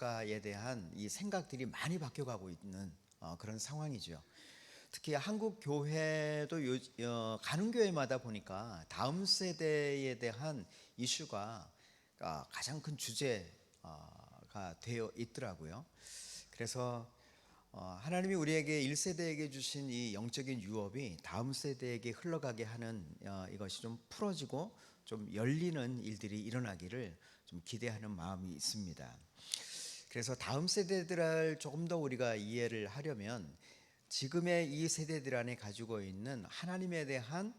가에 대한 이 생각들이 많이 바뀌어가고 있는 그런 상황이죠. 특히 한국 교회도 가는 교회마다 보니까 다음 세대에 대한 이슈가 가장 큰 주제가 되어 있더라고요. 그래서 하나님이 우리에게 1세대에게 주신 이 영적인 유업이 다음 세대에게 흘러가게 하는 이것이 좀 풀어지고 좀 열리는 일들이 일어나기를 좀 기대하는 마음이 있습니다. 그래서 다음 세대들을 조금 더 우리가 이해를 하려면 지금의 이 세대들 안에 가지고 있는 하나님에 대한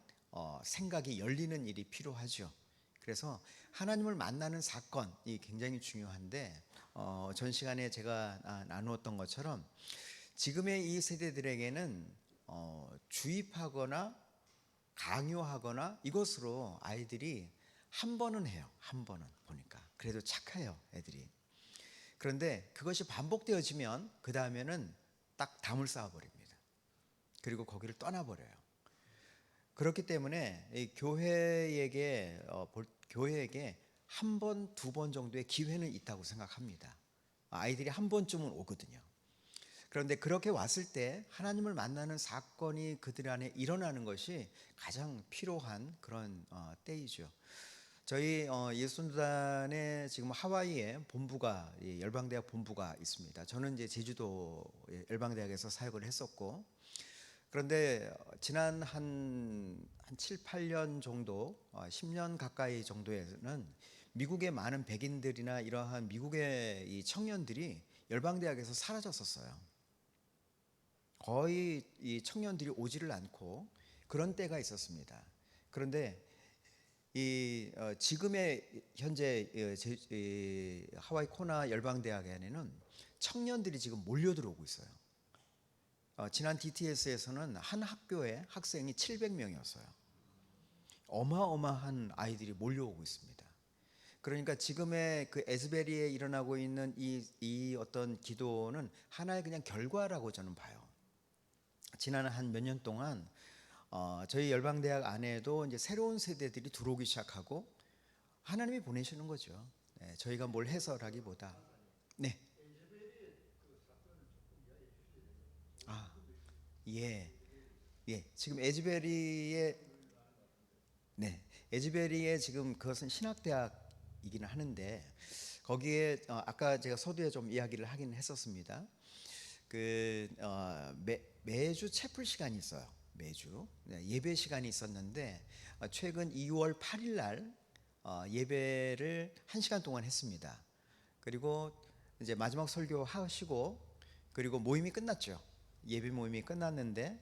생각이 열리는 일이 필요하죠. 그래서 하나님을 만나는 사건이 굉장히 중요한데 전 시간에 제가 나누었던 것처럼 지금의 이 세대들에게는 주입하거나 강요하거나 이것으로 아이들이 한 번은 해요. 한 번은 보니까 그래도 착해요, 애들이. 그런데 그것이 반복되어지면 그 다음에는 딱 담을 쌓아버립니다. 그리고 거기를 떠나버려요. 그렇기 때문에 이 교회에게 한 번, 두 번 정도의 기회는 있다고 생각합니다. 아이들이 한 번쯤은 오거든요. 그런데 그렇게 왔을 때 하나님을 만나는 사건이 그들 안에 일어나는 것이 가장 필요한 그런 때이죠. 저희 예수단에 지금 하와이에 본부가 열방대학 본부가 있습니다. 저는 이제 제주도 열방대학에서 사역을 했었고, 그런데 지난 한 7, 8년 정도, 10년 가까이 정도에는 미국의 많은 백인들이나 이러한 미국의 이 청년들이 열방대학에서 사라졌었어요. 거의 이 청년들이 오지를 않고 그런 때가 있었습니다. 그런데 지금의 현재 하와이 코나 열방대학에는 청년들이 지금 몰려 들어오고 있어요. 지난 DTS에서는 한 학교에 학생이 700명이었어요. 어마어마한 아이들이 몰려오고 있습니다. 그러니까 지금의 그 에즈베리에 일어나고 있는 이 어떤 기도는 하나의 그냥 결과라고 저는 봐요. 지난 한 몇 년 동안 저희 열방대학 안에도 이제 새로운 세대들이 들어오기 시작하고 하나님이 보내시는 거죠. 네, 저희가 뭘 해서라기보다. 네. 아, 예. 예. 지금 에즈베리의 지금 그것은 신학대학이기는 하는데 거기에 아까 제가 서두에 좀 이야기를 하긴 했었습니다. 매주 채플 시간이 있어요. 매주 예배 시간이 있었는데 최근 2월 8일 날 예배를 1시간 동안 했습니다. 그리고 이제 마지막 설교 하시고 그리고 모임이 끝났죠. 예배 모임이 끝났는데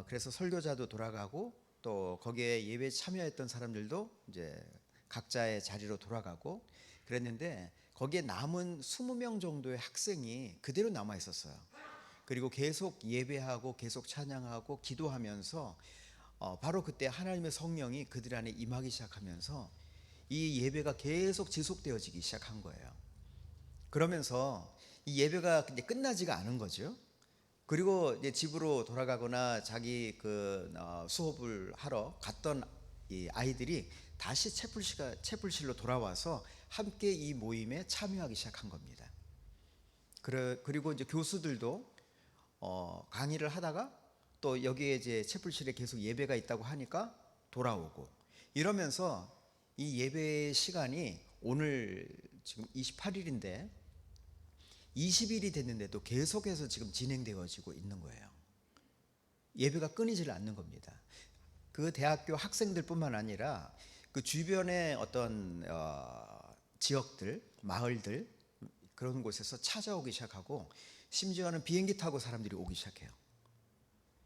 그래서 설교자도 돌아가고 또 거기에 예배 참여했던 사람들도 이제 각자의 자리로 돌아가고 그랬는데 거기에 남은 20명 정도의 학생이 그대로 남아 있었어요. 그리고 계속 예배하고 계속 찬양하고 기도하면서 바로 그때 하나님의 성령이 그들 안에 임하기 시작하면서 이 예배가 계속 지속되어지기 시작한 거예요. 그러면서 이 예배가 이제 끝나지가 않은 거죠. 그리고 이제 집으로 돌아가거나 자기 수업을 하러 갔던 이 아이들이 다시 채플실로 돌아와서 함께 이 모임에 참여하기 시작한 겁니다. 그리고 이제 교수들도 강의를 하다가 또 여기에 이제 채플실에 계속 예배가 있다고 하니까 돌아오고 이러면서 이 예배 시간이 오늘 지금 28일인데 20일이 됐는데도 계속해서 지금 진행되어지고 있는 거예요. 예배가 끊이질 않는 겁니다. 그 대학교 학생들뿐만 아니라 그 주변의 어떤 지역들, 마을들 그런 곳에서 찾아오기 시작하고 심지어는 비행기 타고 사람들이 오기 시작해요.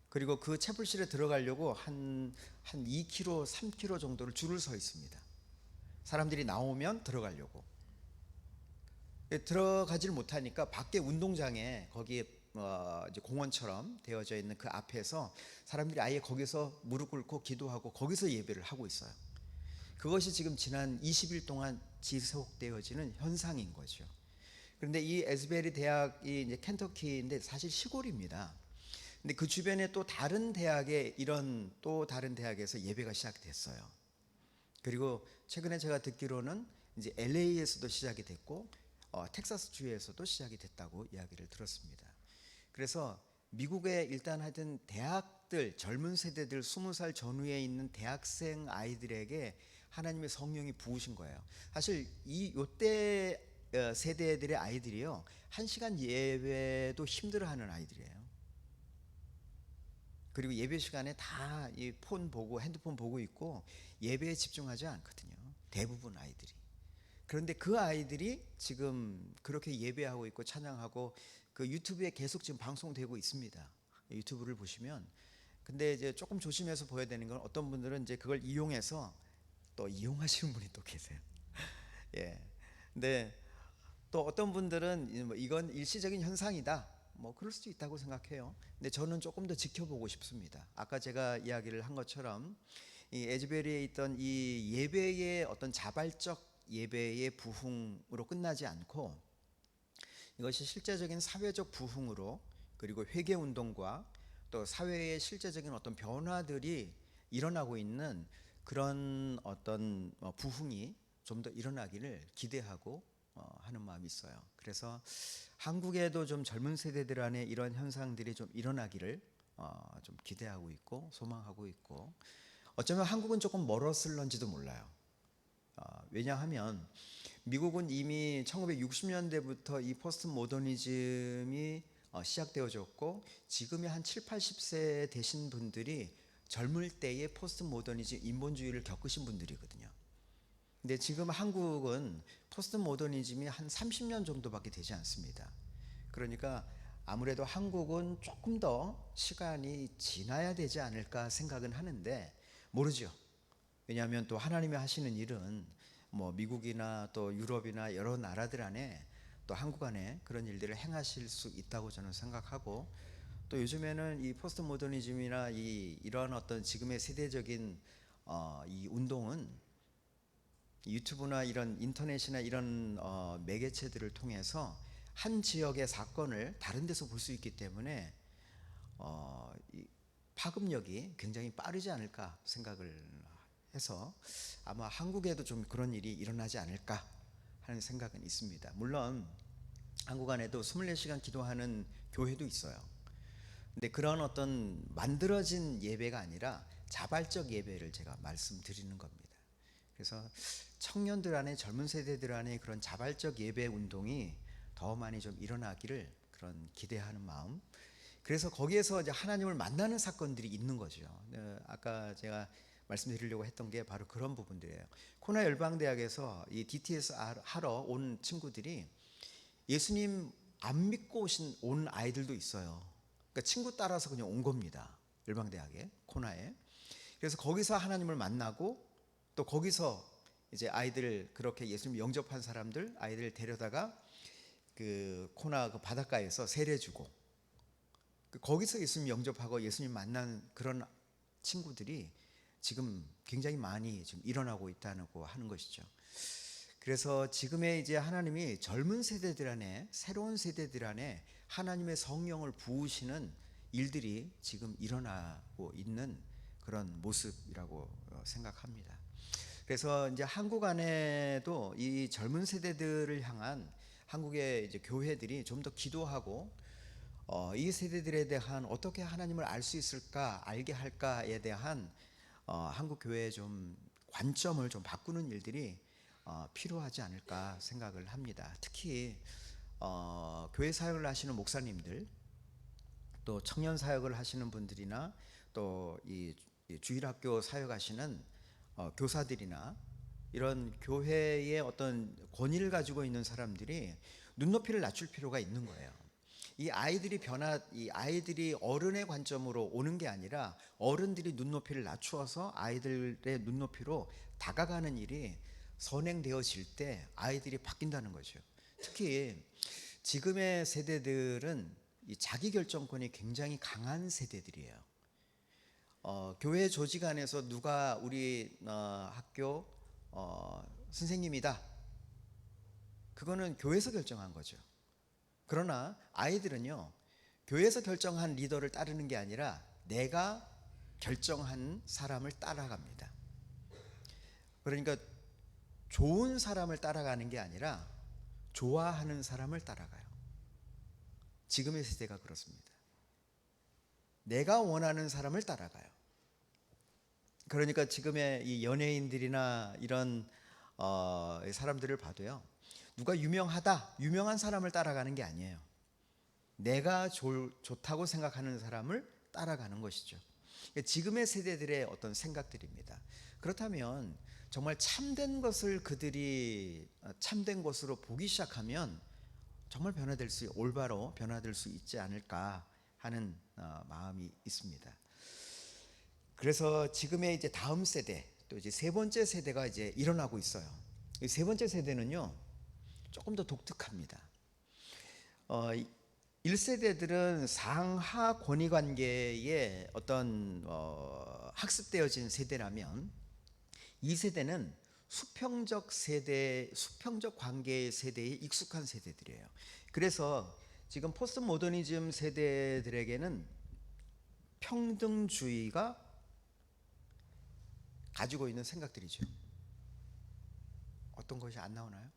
그리고 그 채플실에 들어가려고 한 2km, 3km 정도를 줄을 서 있습니다. 사람들이 나오면 들어가려고. 들어가질 못하니까 밖에 운동장에 거기에 이제 공원처럼 되어져 있는 그 앞에서 사람들이 아예 거기서 무릎 꿇고 기도하고 거기서 예배를 하고 있어요. 그것이 지금 지난 20일 동안 지속되어지는 현상인 거죠. 그런데 이 에즈베리 대학이 이제 켄터키인데 사실 시골입니다. 근데 그 주변에 또 다른 대학에서 예배가 시작됐어요. 그리고 최근에 제가 듣기로는 이제 LA에서도 시작이 됐고 텍사스 주에서도 시작이 됐다고 이야기를 들었습니다. 그래서 미국의 일단 하여튼 대학들, 젊은 세대들 20살 전후에 있는 대학생 아이들에게 하나님의 성령이 부으신 거예요. 사실 요때 세대들의 아이들이요, 1시간 예배도 힘들어하는 아이들이에요. 그리고 예배 시간에 다 이 폰 보고 핸드폰 보고 있고 예배에 집중하지 않거든요, 대부분 아이들이. 그런데 그 아이들이 지금 그렇게 예배하고 있고 찬양하고 그 유튜브에 계속 지금 방송되고 있습니다. 유튜브를 보시면. 근데 이제 조금 조심해서 보여야 되는 건, 어떤 분들은 이제 그걸 이용해서 또 이용하시는 분이 또 계세요. 예. 근데 또 어떤 분들은 이건 일시적인 현상이다, 뭐 그럴 수도 있다고 생각해요. 근데 저는 조금 더 지켜보고 싶습니다. 아까 제가 이야기를 한 것처럼 이 에즈베리에 있던 이 예배의 어떤 자발적 예배의 부흥으로 끝나지 않고, 이것이 실제적인 사회적 부흥으로, 그리고 회개 운동과 또 사회의 실제적인 어떤 변화들이 일어나고 있는 그런 어떤 부흥이 좀 더 일어나기를 기대하고 하는 마음이 있어요. 그래서 한국에도 좀 젊은 세대들 안에 이런 현상들이 좀 일어나기를 좀 기대하고 있고 소망하고 있고, 어쩌면 한국은 조금 멀었을런지도 몰라요. 왜냐하면 미국은 이미 1960년대부터 이 포스트 모더니즘이 시작되어졌고, 지금의 한 7, 80세 되신 분들이 젊을 때의 포스트 모더니즘 인본주의를 겪으신 분들이거든요. 근데 지금 한국은 포스트 모더니즘이 한 30년 정도밖에 되지 않습니다. 그러니까 아무래도 한국은 조금 더 시간이 지나야 되지 않을까 생각은 하는데 모르죠. 왜냐하면 또 하나님이 하시는 일은 뭐 미국이나 또 유럽이나 여러 나라들 안에 또 한국 안에 그런 일들을 행하실 수 있다고 저는 생각하고, 또 요즘에는 이 포스트 모더니즘이나 이런 어떤 지금의 세대적인 이 운동은 유튜브나 이런 인터넷이나 이런 매개체들을 통해서 한 지역의 사건을 다른 데서 볼 수 있기 때문에 이 파급력이 굉장히 빠르지 않을까 생각을 해서 아마 한국에도 좀 그런 일이 일어나지 않을까 하는 생각은 있습니다. 물론 한국 안에도 24시간 기도하는 교회도 있어요. 근데 그런 어떤 만들어진 예배가 아니라 자발적 예배를 제가 말씀드리는 겁니다. 그래서 청년들 안에, 젊은 세대들 안에 그런 자발적 예배 운동이 더 많이 좀 일어나기를 그런 기대하는 마음. 그래서 거기에서 이제 하나님을 만나는 사건들이 있는 거죠. 아까 제가 말씀드리려고 했던 게 바로 그런 부분들이에요. 코나 열방대학에서 이 DTS 하러 온 친구들이 예수님 안 믿고 온 아이들도 있어요. 그러니까 친구 따라서 그냥 온 겁니다. 열방대학에, 코나에. 그래서 거기서 하나님을 만나고, 또 거기서 이제 아이들, 그렇게 예수님 영접한 사람들 아이들 데려다가 그 코나 그 바닷가에서 세례주고, 거기서 예수님 영접하고 예수님 만난 그런 친구들이 지금 굉장히 많이 지금 일어나고 있다고 하는 것이죠. 그래서 지금의 이제 하나님이 젊은 세대들 안에, 새로운 세대들 안에 하나님의 성령을 부으시는 일들이 지금 일어나고 있는 그런 모습이라고 생각합니다. 그래서 이제 한국 안에도 이 젊은 세대들을 향한 한국의 이제 교회들이 좀 더 기도하고, 이 세대들에 대한 어떻게 하나님을 알 수 있을까, 알게 할까에 대한 한국 교회의 좀 관점을 좀 바꾸는 일들이 필요하지 않을까 생각을 합니다. 특히 교회 사역을 하시는 목사님들, 또 청년 사역을 하시는 분들이나 또 이 주일학교 사역하시는 교사들이나 이런 교회의 어떤 권위를 가지고 있는 사람들이 눈높이를 낮출 필요가 있는 거예요. 이 아이들이 어른의 관점으로 오는 게 아니라 어른들이 눈높이를 낮추어서 아이들의 눈높이로 다가가는 일이 선행되어질 때 아이들이 바뀐다는 거죠. 특히 지금의 세대들은 이 자기 결정권이 굉장히 강한 세대들이에요. 교회 조직 안에서 누가 우리 학교 선생님이다, 그거는 교회에서 결정한 거죠. 그러나 아이들은요, 교회에서 결정한 리더를 따르는 게 아니라 내가 결정한 사람을 따라갑니다. 그러니까 좋은 사람을 따라가는 게 아니라 좋아하는 사람을 따라가요. 지금의 세대가 그렇습니다. 내가 원하는 사람을 따라가요. 그러니까 지금의 이 연예인들이나 이런 사람들을 봐도요, 누가 유명한 사람을 따라가는 게 아니에요. 내가 좋다고 생각하는 사람을 따라가는 것이죠. 지금의 세대들의 어떤 생각들입니다. 그렇다면 정말 참된 것을 그들이 참된 것으로 보기 시작하면 정말 올바로 변화될 수 있지 않을까 하는 마음이 있습니다. 그래서 지금의 이제 다음 세대, 또 이제 세 번째 세대가 이제 일어나고 있어요. 이 세 번째 세대는요, 조금 더 독특합니다. 1세대들은 상하 권위 관계에 어떤 학습되어진 세대라면 2세대는 수평적 관계의 세대에 익숙한 세대들이에요. 그래서 지금 포스트 모더니즘 세대들에게는 평등주의가 가지고 있는 생각들이죠. 어떤 것이 안 나오나요?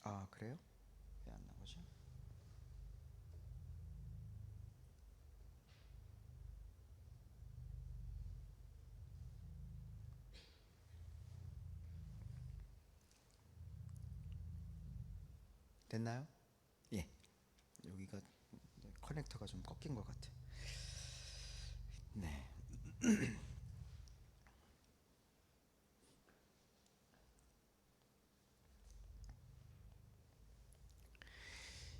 아, 그래요? 왜 안 나오죠? 됐나요? 예. 여기가 커넥터가 좀 꺾인 것 같아요. 네.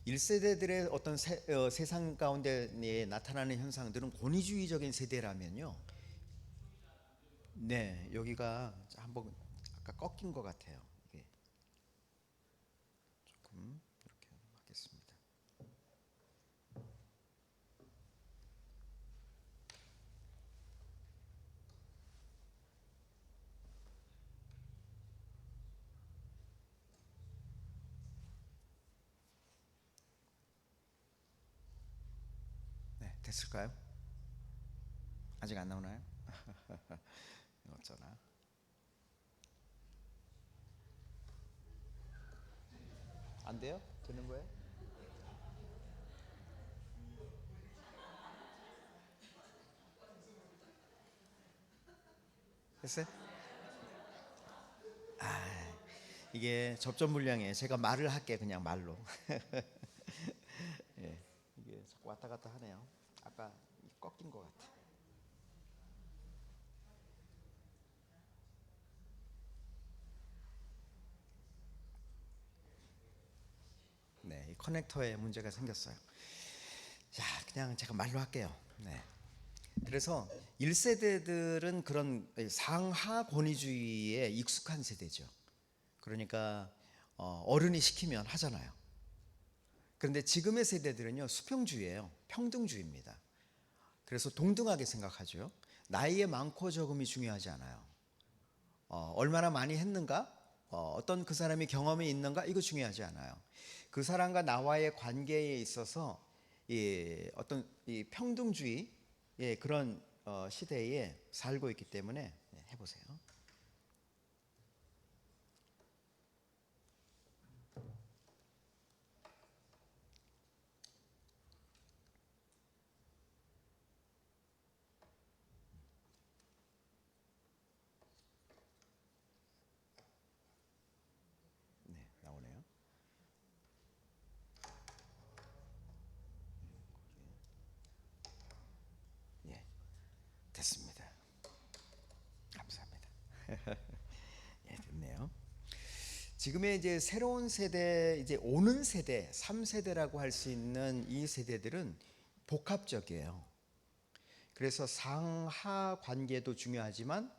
1세대들의 어떤 세상 가운데 나타나는 현상들은 권위주의적인 세대라면요. 네, 여기가 한번 아까 꺾인 것 같아요. 이게 조금 이렇게 하겠습니다. 네, 됐을까요? 아직 안 나오나요? 어쩌나? 안 돼요? 되는 거예요? 됐어요? 이게 접점 물량이에요. 제가 말을 할게 그냥 말로. 예, 이게 자꾸 왔다 갔다 하네요. 아까 꺾인 것 같아. 네, 이 커넥터에 문제가 생겼어요. 자, 그냥 제가 말로 할게요. 네. 그래서 1세대들은 그런 상하 권위주의에 익숙한 세대죠. 그러니까 어른이 시키면 하잖아요. 그런데 지금의 세대들은요, 수평주의예요. 평등주의입니다. 그래서 동등하게 생각하죠. 나이의 많고 적음이 중요하지 않아요. 얼마나 많이 했는가, 어떤 그 사람이 경험이 있는가, 이거 중요하지 않아요. 그 사람과 나와의 관계에 있어서 어떤 이 평등주의 그런 시대에 살고 있기 때문에 해보세요. 네, 나오네요. 예, 됐습니다. 감사합니다. 예, 됐네요. 지금의 이제 새로운 세대, 이제 오는 세대, 3세대라고 할 수 있는 이 세대들은 복합적이에요. 그래서 상하 관계도 중요하지만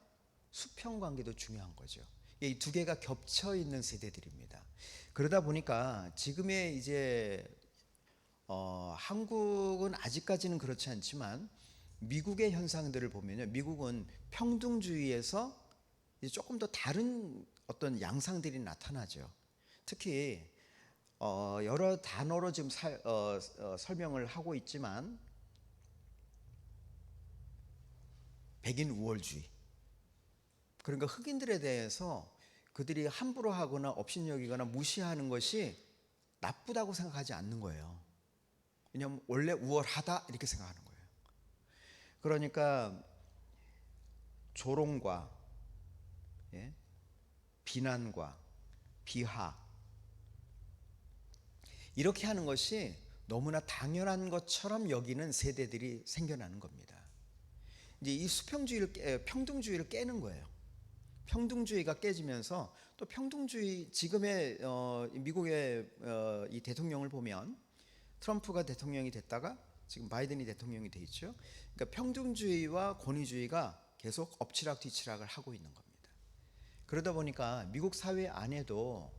수평 관계도 중요한 거죠. 이 두 개가 겹쳐 있는 세대들입니다. 그러다 보니까 지금의 이제 한국은 아직까지는 그렇지 않지만 미국의 현상들을 보면요, 미국은 평등주의에서 이제 조금 더 다른 어떤 양상들이 나타나죠. 특히 여러 단어로 지금 설명을 하고 있지만 백인 우월주의, 그러니까 흑인들에 대해서 그들이 함부로 하거나 업신여기거나 무시하는 것이 나쁘다고 생각하지 않는 거예요. 왜냐하면 원래 우월하다 이렇게 생각하는 거예요. 그러니까 조롱과 비난과 비하 이렇게 하는 것이 너무나 당연한 것처럼 여기는 세대들이 생겨나는 겁니다. 이제 이 수평주의를 평등주의를 깨는 거예요. 평등주의가 깨지면서 또 평등주의 지금의 미국의 이 대통령을 보면 트럼프가 대통령이 됐다가 지금 바이든이 대통령이 돼 있죠. 그러니까 평등주의와 권위주의가 계속 엎치락 뒤치락을 하고 있는 겁니다. 그러다 보니까 미국 사회 안에도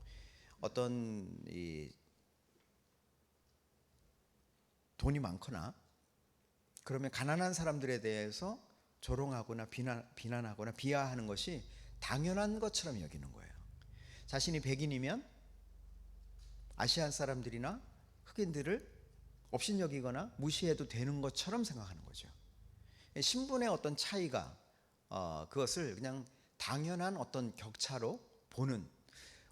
어떤 이 돈이 많거나 그러면 가난한 사람들에 대해서 조롱하거나 비난하거나 비하하는 것이 당연한 것처럼 여기는 거예요. 자신이 백인이면 아시안 사람들이나 흑인들을 업신여기거나 무시해도 되는 것처럼 생각하는 거죠. 신분의 어떤 차이가 그것을 그냥 당연한 어떤 격차로 보는,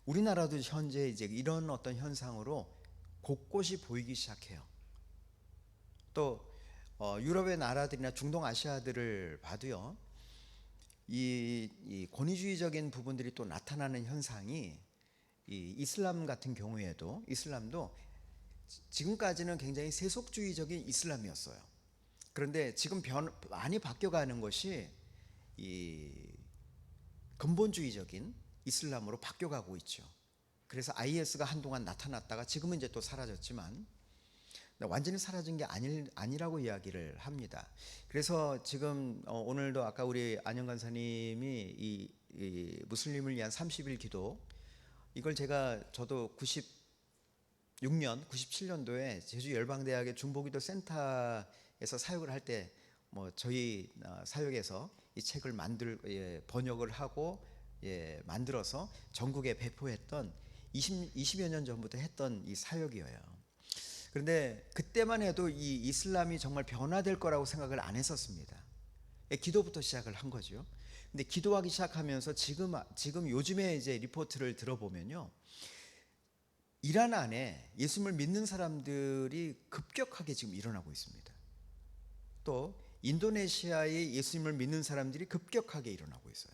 우리나라도 현재 이제 이런 어떤 현상으로 곳곳이 보이기 시작해요. 또 유럽의 나라들이나 중동 아시아들을 봐도요, 이 권위주의적인 부분들이 또 나타나는 현상이 이 이슬람 같은 경우에도 이슬람도 지금까지는 굉장히 세속주의적인 이슬람이었어요. 그런데 지금 많이 바뀌어가는 것이 이 근본주의적인 이슬람으로 바뀌어가고 있죠. 그래서 IS가 한동안 나타났다가 지금은 이제 또 사라졌지만 완전히 사라진 게 아니라고 이야기를 합니다. 그래서 지금 오늘도 아까 우리 안영 간사님이 이 무슬림을 위한 30일 기도, 이걸 저도 96년, 97년도에 제주 열방대학의 중보기도 센터에서 사역을 할 때 저희 사역에서 이 책을 번역을 하고 만들어서 전국에 배포했던 20여 년 전부터 했던 이 사역이에요. 그런데 그때만 해도 이 이슬람이 정말 변화될 거라고 생각을 안 했었습니다. 기도부터 시작을 한 거죠. 근데 기도하기 시작하면서 지금 요즘에 이제 리포트를 들어보면요, 이란 안에 예수님을 믿는 사람들이 급격하게 지금 일어나고 있습니다. 또 인도네시아에 예수님을 믿는 사람들이 급격하게 일어나고 있어요.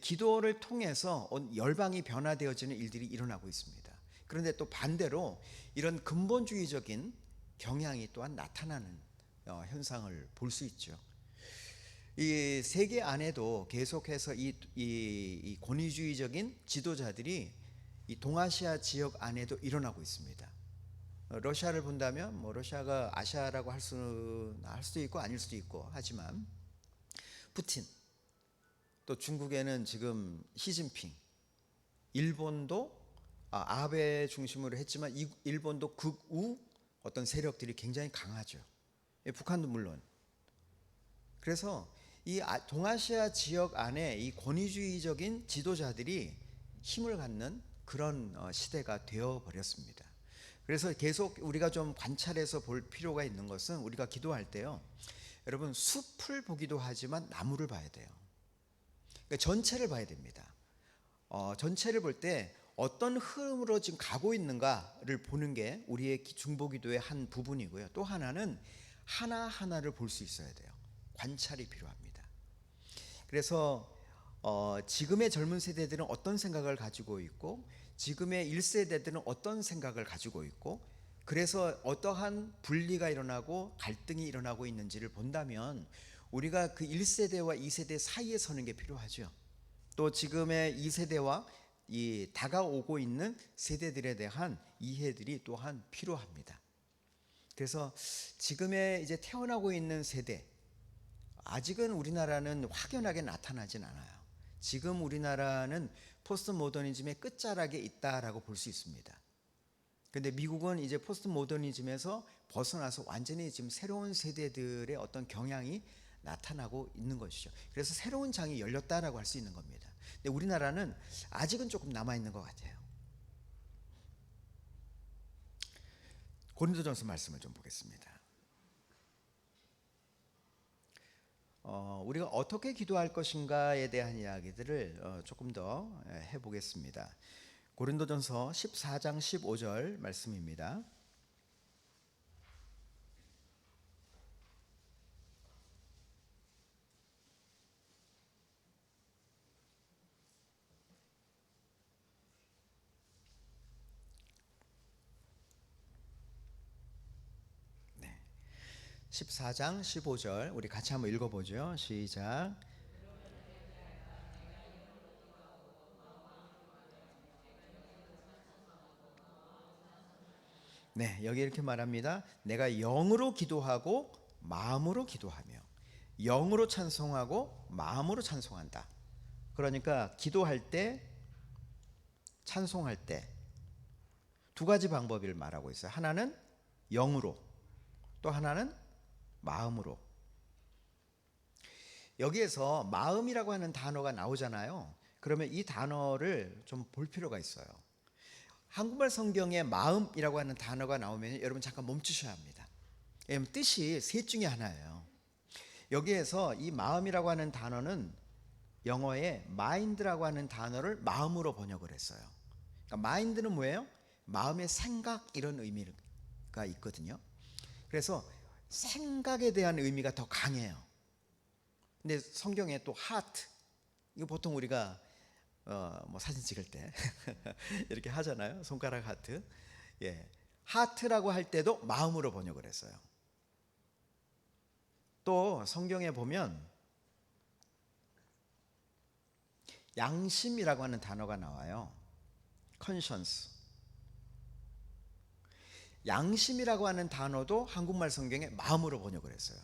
기도를 통해서 열방이 변화되어지는 일들이 일어나고 있습니다. 그런데 또 반대로 이런 근본주의적인 경향이 또한 나타나는 현상을 볼 수 있죠. 이 세계 안에도 계속해서 이 권위주의적인 지도자들이 이 동아시아 지역 안에도 일어나고 있습니다. 러시아를 본다면 러시아가 아시아라고 할 수도 있고 아닐 수도 있고 하지만 푸틴, 또 중국에는 지금 시진핑, 일본도 아베 중심으로 했지만 일본도 극우 어떤 세력들이 굉장히 강하죠. 북한도 물론. 그래서 이 동아시아 지역 안에 이 권위주의적인 지도자들이 힘을 갖는 그런 시대가 되어 버렸습니다. 그래서 계속 우리가 좀 관찰해서 볼 필요가 있는 것은, 우리가 기도할 때요, 여러분 숲을 보기도 하지만 나무를 봐야 돼요. 그러니까 전체를 봐야 됩니다. 전체를 볼 때 어떤 흐름으로 지금 가고 있는가를 보는 게 우리의 중보기도의 한 부분이고요. 또 하나는 하나하나를 볼 수 있어야 돼요. 관찰이 필요합니다. 그래서 지금의 젊은 세대들은 어떤 생각을 가지고 있고, 지금의 1세대들은 어떤 생각을 가지고 있고, 그래서 어떠한 분리가 일어나고 갈등이 일어나고 있는지를 본다면 우리가 그 1세대와 2세대 사이에 서는 게 필요하죠. 또 지금의 2세대와 이 다가오고 있는 세대들에 대한 이해들이 또한 필요합니다. 그래서 지금의 이제 태어나고 있는 세대, 아직은 우리나라는 확연하게 나타나진 않아요. 지금 우리나라는 포스트 모더니즘의 끝자락에 있다라고 볼 수 있습니다. 그런데 미국은 이제 포스트 모더니즘에서 벗어나서 완전히 지금 새로운 세대들의 어떤 경향이 나타나고 있는 것이죠. 그래서 새로운 장이 열렸다라고 할 수 있는 겁니다. 근데 우리나라는 아직은 조금 남아 있는 것 같아요. 고린도전서 말씀을 좀 보겠습니다. 우리가 어떻게 기도할 것인가에 대한 이야기들을 조금 더 해보겠습니다. 고린도전서 14장 15절 말씀입니다. 네, 14장 15절 우리 같이 한번 읽어보죠. 시작. 네, 여기 이렇게 말합니다. 내가 영으로 기도하고 마음으로 기도하며 영으로 찬송하고 마음으로 찬송한다. 그러니까 기도할 때, 찬송할 때 두 가지 방법을 말하고 있어요. 하나는 영으로, 또 하나는 마음으로. 여기에서 마음이라고 하는 단어가 나오잖아요. 그러면 이 단어를 좀 볼 필요가 있어요. 한국말 성경에 마음이라고 하는 단어가 나오면 여러분 잠깐 멈추셔야 합니다. 왜냐하면 뜻이 셋 중에 하나예요. 여기에서 이 마음이라고 하는 단어는 영어에 mind라고 하는 단어를 마음으로 번역을 했어요. 그러니까 mind는 뭐예요? 마음의 생각, 이런 의미가 있거든요. 그래서 생각에 대한 의미가 더 강해요. 근데 성경에 또 heart, 이거 보통 우리가 뭐 사진 찍을 때 이렇게 하잖아요. 손가락 하트. 예, 하트라고 할 때도 마음으로 번역을 했어요. 또 성경에 보면 양심이라고 하는 단어가 나와요. conscience. 양심이라고 하는 단어도 한국말 성경에 마음으로 번역을 했어요.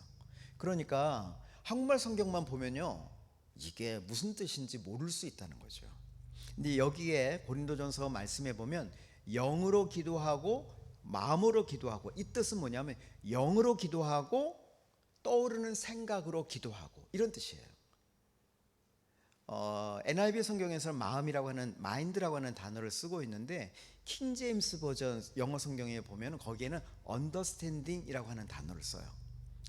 그러니까 한국말 성경만 보면요, 이게 무슨 뜻인지 모를 수 있다는 거죠. 근데 여기에 고린도전서 말씀해 보면 영으로 기도하고 마음으로 기도하고, 이 뜻은 뭐냐면 영으로 기도하고 떠오르는 생각으로 기도하고, 이런 뜻이에요. NIV 성경에서는 마음이라고 하는 mind라고 하는 단어를 쓰고 있는데 킹 제임스 버전 영어 성경에 보면 거기에는 understanding이라고 하는 단어를 써요.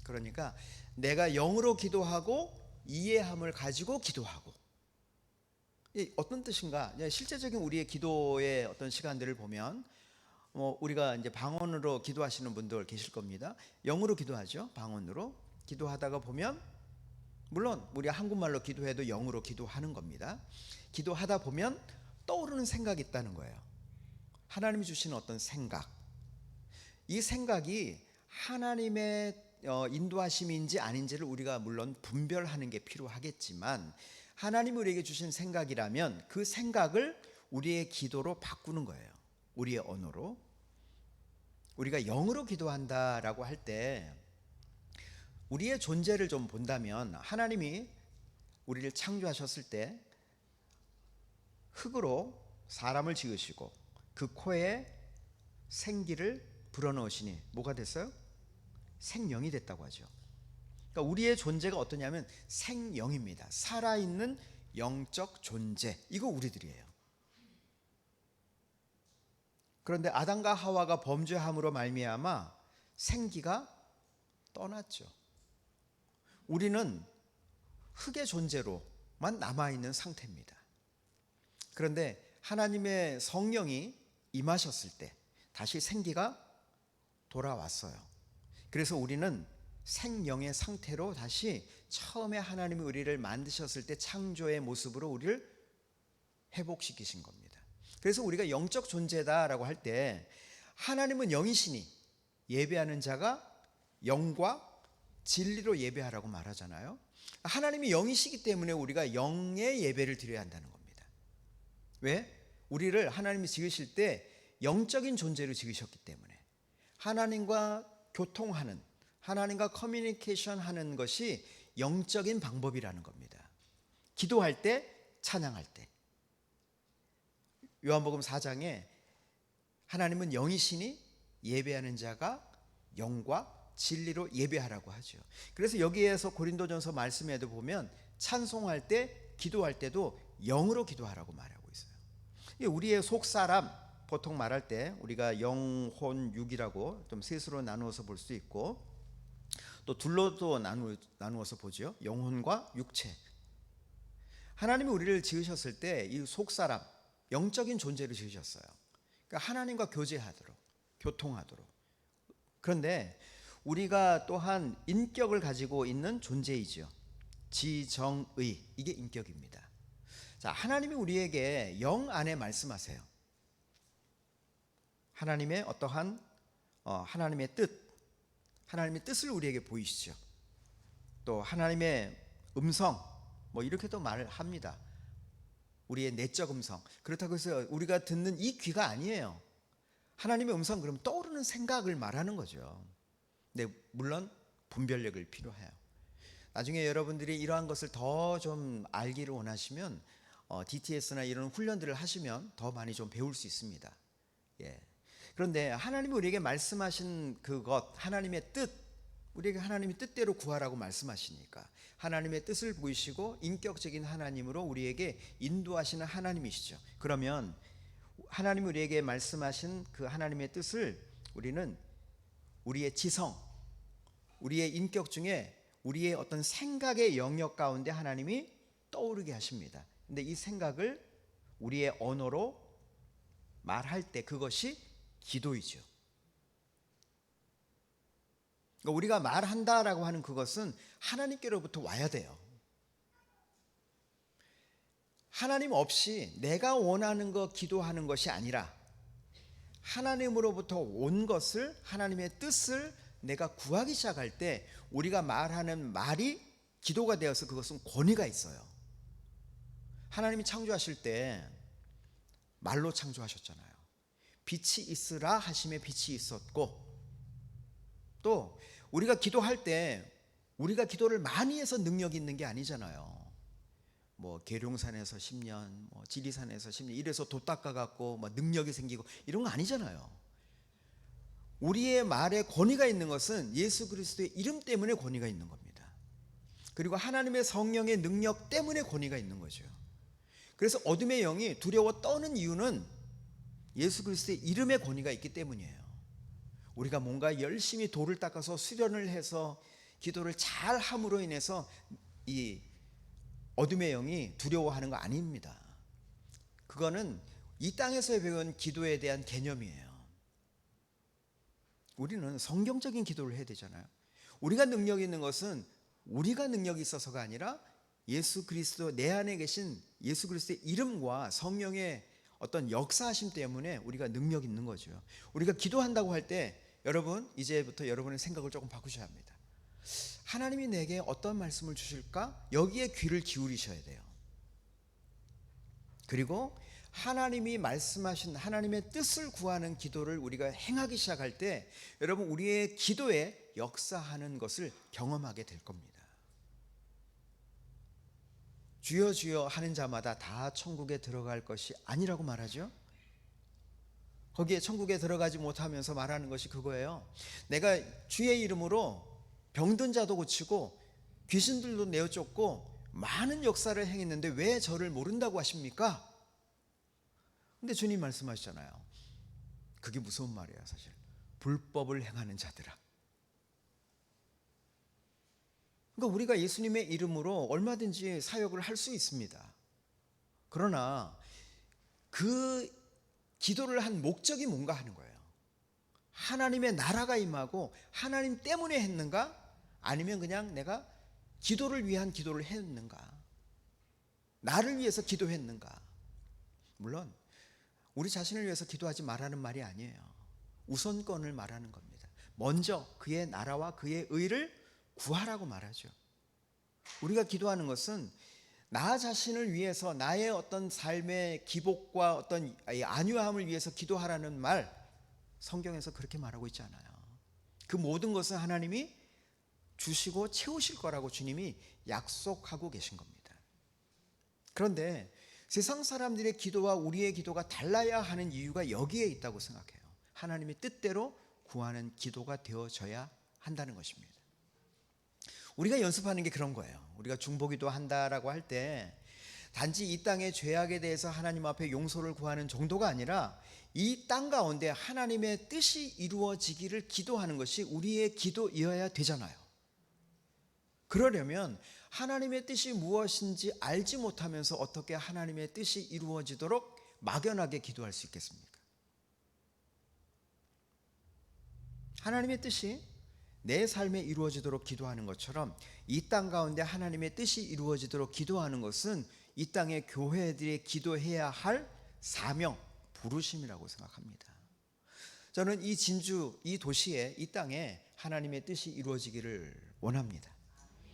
그러니까 내가 영으로 기도하고 이해함을 가지고 기도하고, 어떤 뜻인가? 실제적인 우리의 기도의 어떤 시간들을 보면 우리가 이제 방언으로 기도하시는 분들 계실 겁니다. 영으로 기도하죠. 방언으로 기도하다가 보면, 물론 우리 한국말로 기도해도 영으로 기도하는 겁니다. 기도하다 보면 떠오르는 생각이 있다는 거예요. 하나님이 주시는 어떤 생각, 이 생각이 하나님의 인도하심인지 아닌지를 우리가 물론 분별하는 게 필요하겠지만, 하나님이 우리에게 주신 생각이라면 그 생각을 우리의 기도로 바꾸는 거예요. 우리의 언어로. 우리가 영으로 기도한다라고 할 때 우리의 존재를 좀 본다면, 하나님이 우리를 창조하셨을 때 흙으로 사람을 지으시고 그 코에 생기를 불어넣으시니 뭐가 됐어요? 생명이 됐다고 하죠. 그러니까 우리의 존재가 어떠냐면 생명입니다. 살아있는 영적 존재, 이거 우리들이에요. 그런데 아담과 하와가 범죄함으로 말미암아 생기가 떠났죠. 우리는 흙의 존재로만 남아있는 상태입니다. 그런데 하나님의 성령이 임하셨을 때 다시 생기가 돌아왔어요. 그래서 우리는 생명의 상태로 다시 처음에 하나님이 우리를 만드셨을 때 창조의 모습으로 우리를 회복시키신 겁니다. 그래서 우리가 영적 존재다라고 할 때, 하나님은 영이시니 예배하는 자가 영과 진리로 예배하라고 말하잖아요. 하나님이 영이시기 때문에 우리가 영의 예배를 드려야 한다는 겁니다. 왜? 우리를 하나님이 지으실 때 영적인 존재로 지으셨기 때문에 하나님과 교통하는, 하나님과 커뮤니케이션 하는 것이 영적인 방법이라는 겁니다. 기도할 때, 찬양할 때. 요한복음 4장에 하나님은 영이시니 예배하는 자가 영과 진리로 예배하라고 하죠. 그래서 여기에서 고린도전서 말씀에도 보면 찬송할 때, 기도할 때도 영으로 기도하라고 말하고 있어요. 우리의 속사람, 보통 말할 때 우리가 영혼 육이라고 좀 셋으로 나누어서 볼 수 있고, 또 둘로도 나누어서 보죠. 영혼과 육체. 하나님이 우리를 지으셨을 때 이 속사람, 영적인 존재를 지으셨어요. 그러니까 하나님과 교제하도록, 교통하도록. 그런데 우리가 또한 인격을 가지고 있는 존재이죠. 지정의, 이게 인격입니다. 자, 하나님이 우리에게 영 안에 말씀하세요. 하나님의 어떠한 하나님의 하나님의 뜻을 우리에게 보이시죠. 또 하나님의 음성, 뭐 이렇게도 말합니다. 우리의 내적 음성. 그렇다고 해서 우리가 듣는 이 귀가 아니에요. 하나님의 음성 그러면 떠오르는 생각을 말하는 거죠. 근데 물론 분별력을 필요해요. 나중에 여러분들이 이러한 것을 더 좀 알기를 원하시면 DTS나 이런 훈련들을 하시면 더 많이 좀 배울 수 있습니다. 예. 그런데 하나님이 우리에게 말씀하신 그것, 하나님의 뜻, 우리에게 하나님의 뜻대로 구하라고 말씀하시니까 하나님의 뜻을 보이시고 인격적인 하나님으로 우리에게 인도하시는 하나님이시죠. 그러면 하나님이 우리에게 말씀하신 그 하나님의 뜻을 우리는 우리의 지성, 우리의 인격 중에 우리의 어떤 생각의 영역 가운데 하나님이 떠오르게 하십니다. 근데 이 생각을 우리의 언어로 말할 때 그것이 기도이죠. 그러니까 우리가 말한다라고 하는 그것은 하나님께로부터 와야 돼요. 하나님 없이 내가 원하는 거 기도하는 것이 아니라 하나님으로부터 온 것을, 하나님의 뜻을 내가 구하기 시작할 때 우리가 말하는 말이 기도가 되어서 그것은 권위가 있어요. 하나님이 창조하실 때 말로 창조하셨잖아요. 빛이 있으라 하심에 빛이 있었고, 또 우리가 기도할 때 우리가 기도를 많이 해서 능력이 있는 게 아니잖아요. 뭐 계룡산에서 10년, 뭐 지리산에서 10년 이래서 돛 닦아갖고 뭐 능력이 생기고 이런 거 아니잖아요. 우리의 말에 권위가 있는 것은 예수 그리스도의 이름 때문에 권위가 있는 겁니다. 그리고 하나님의 성령의 능력 때문에 권위가 있는 거죠. 그래서 어둠의 영이 두려워 떠는 이유는 예수 그리스도의 이름의 권위가 있기 때문이에요. 우리가 뭔가 열심히 돌을 닦아서 수련을 해서 기도를 잘 함으로 인해서 이 어둠의 영이 두려워하는 거 아닙니다. 그거는 이 땅에서 배운 기도에 대한 개념이에요. 우리는 성경적인 기도를 해야 되잖아요. 우리가 능력이 있는 것은 우리가 능력이 있어서가 아니라 예수 그리스도, 내 안에 계신 예수 그리스도의 이름과 성령의 어떤 역사하심 때문에 우리가 능력이 있는 거죠. 우리가 기도한다고 할 때 여러분, 이제부터 여러분의 생각을 조금 바꾸셔야 합니다. 하나님이 내게 어떤 말씀을 주실까? 여기에 귀를 기울이셔야 돼요. 그리고 하나님이 말씀하신 하나님의 뜻을 구하는 기도를 우리가 행하기 시작할 때 여러분, 우리의 기도에 역사하는 것을 경험하게 될 겁니다. 주여 주여 하는 자마다 다 천국에 들어갈 것이 아니라고 말하죠. 거기에 천국에 들어가지 못하면서 말하는 것이 그거예요. 내가 주의 이름으로 병든 자도 고치고 귀신들도 내어쫓고 많은 역사를 행했는데 왜 저를 모른다고 하십니까? 근데 주님 말씀하시잖아요. 그게 무서운 말이에요. 사실 불법을 행하는 자들아. 그러니까 우리가 예수님의 이름으로 얼마든지 사역을 할 수 있습니다. 그러나 그 기도를 한 목적이 뭔가 하는 거예요. 하나님의 나라가 임하고 하나님 때문에 했는가? 아니면 그냥 내가 기도를 위한 기도를 했는가? 나를 위해서 기도했는가? 물론 우리 자신을 위해서 기도하지 말라는 말이 아니에요. 우선권을 말하는 겁니다. 먼저 그의 나라와 그의 의를 구하라고 말하죠. 우리가 기도하는 것은 나 자신을 위해서 나의 어떤 삶의 기복과 어떤 안위함을 위해서 기도하라는 말, 성경에서 그렇게 말하고 있지 않아요. 그 모든 것은 하나님이 주시고 채우실 거라고 주님이 약속하고 계신 겁니다. 그런데 세상 사람들의 기도와 우리의 기도가 달라야 하는 이유가 여기에 있다고 생각해요. 하나님의 뜻대로 구하는 기도가 되어져야 한다는 것입니다. 우리가 연습하는 게 그런 거예요. 우리가 중보기도 한다라고 할 때 단지 이 땅의 죄악에 대해서 하나님 앞에 용서를 구하는 정도가 아니라 이 땅 가운데 하나님의 뜻이 이루어지기를 기도하는 것이 우리의 기도이어야 되잖아요. 그러려면 하나님의 뜻이 무엇인지 알지 못하면서 어떻게 하나님의 뜻이 이루어지도록 막연하게 기도할 수 있겠습니까? 하나님의 뜻이 내 삶에 이루어지도록 기도하는 것처럼 이 땅 가운데 하나님의 뜻이 이루어지도록 기도하는 것은 이 땅의 교회들이 기도해야 할 사명, 부르심이라고 생각합니다. 저는 이 진주, 이 도시에, 이 땅에 하나님의 뜻이 이루어지기를 원합니다.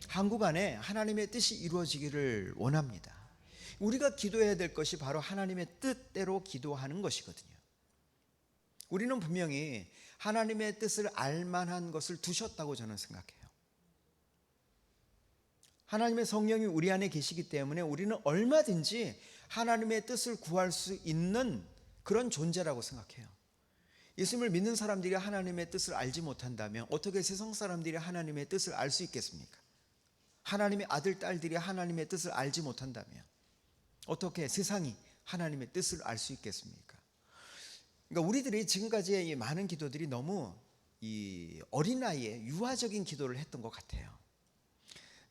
한국 안에 하나님의 뜻이 이루어지기를 원합니다. 우리가 기도해야 될 것이 바로 하나님의 뜻대로 기도하는 것이거든요. 우리는 분명히 하나님의 뜻을 알만한 것을 두셨다고 저는 생각해요. 하나님의 성령이 우리 안에 계시기 때문에 우리는 얼마든지 하나님의 뜻을 구할 수 있는 그런 존재라고 생각해요. 예수님을 믿는 사람들이 하나님의 뜻을 알지 못한다면 어떻게 세상 사람들이 하나님의 뜻을 알 수 있겠습니까? 하나님의 아들, 딸들이 하나님의 뜻을 알지 못한다면 어떻게 세상이 하나님의 뜻을 알 수 있겠습니까? 그러니까 우리들이 지금까지의 이 많은 기도들이 너무 이 어린아이의 유아적인 기도를 했던 것 같아요.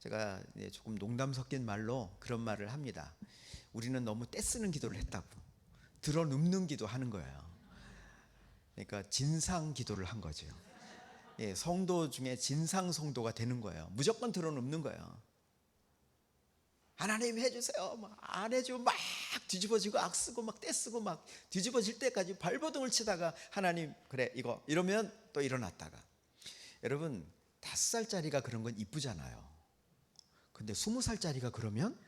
제가 조금 농담 섞인 말로 그런 말을 합니다. 우리는 너무 떼쓰는 기도를 했다고. 들어 눕는 기도 하는 거예요. 그러니까 진상 기도를 한 거죠. 예, 성도 중에 진상 성도가 되는 거예요. 무조건 들어 눕는 거예요. 하나님 해주세요. 막 안 해주고 막 뒤집어지고 악쓰고 막 떼쓰고 막 뒤집어질 때까지 발버둥을 치다가 하나님 그래 이거 이러면 또 일어났다가. 여러분 5살짜리가 그런 건 이쁘잖아요. 근데 20살짜리가 그러면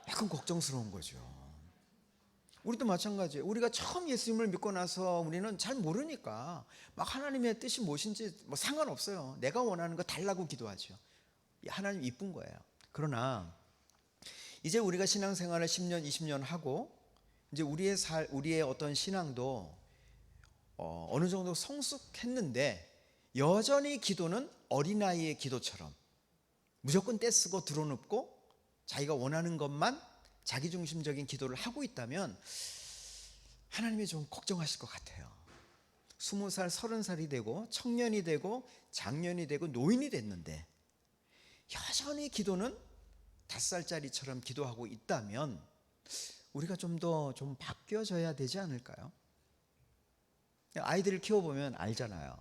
약간 걱정스러운 거죠. 우리도 마찬가지예요. 우리가 처음 예수님을 믿고 나서 우리는 잘 모르니까 막 하나님의 뜻이 무엇인지 뭐 상관없어요. 내가 원하는 거 달라고 기도하죠. 하나님 이쁜 거예요. 그러나 이제 우리가 신앙생활을 10년, 20년 하고 이제 우리의 어떤 신앙도 어느 정도 성숙했는데 여전히 기도는 어린아이의 기도처럼 무조건 떼쓰고 드러눕고 자기가 원하는 것만 자기중심적인 기도를 하고 있다면 하나님이 좀 걱정하실 것 같아요. 20살, 30살이 되고 청년이 되고 장년이 되고 노인이 됐는데 여전히 기도는 5살짜리처럼 기도하고 있다면 우리가 좀 더 좀 바뀌어져야 되지 않을까요? 아이들을 키워보면 알잖아요.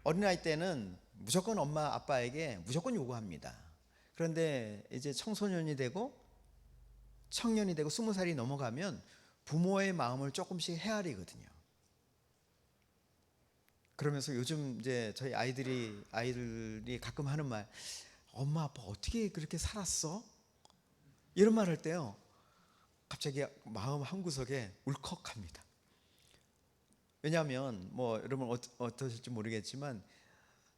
어린아이 때는 무조건 엄마 아빠에게 무조건 요구합니다. 그런데 이제 청소년이 되고 청년이 되고 20살이 넘어가면 부모의 마음을 조금씩 헤아리거든요. 그러면서 요즘 이제 저희 아이들이 가끔 하는 말, 엄마 아빠 어떻게 그렇게 살았어? 이런 말 할 때요, 갑자기 마음 한구석에 울컥합니다. 왜냐하면 뭐 여러분 어떠실지 모르겠지만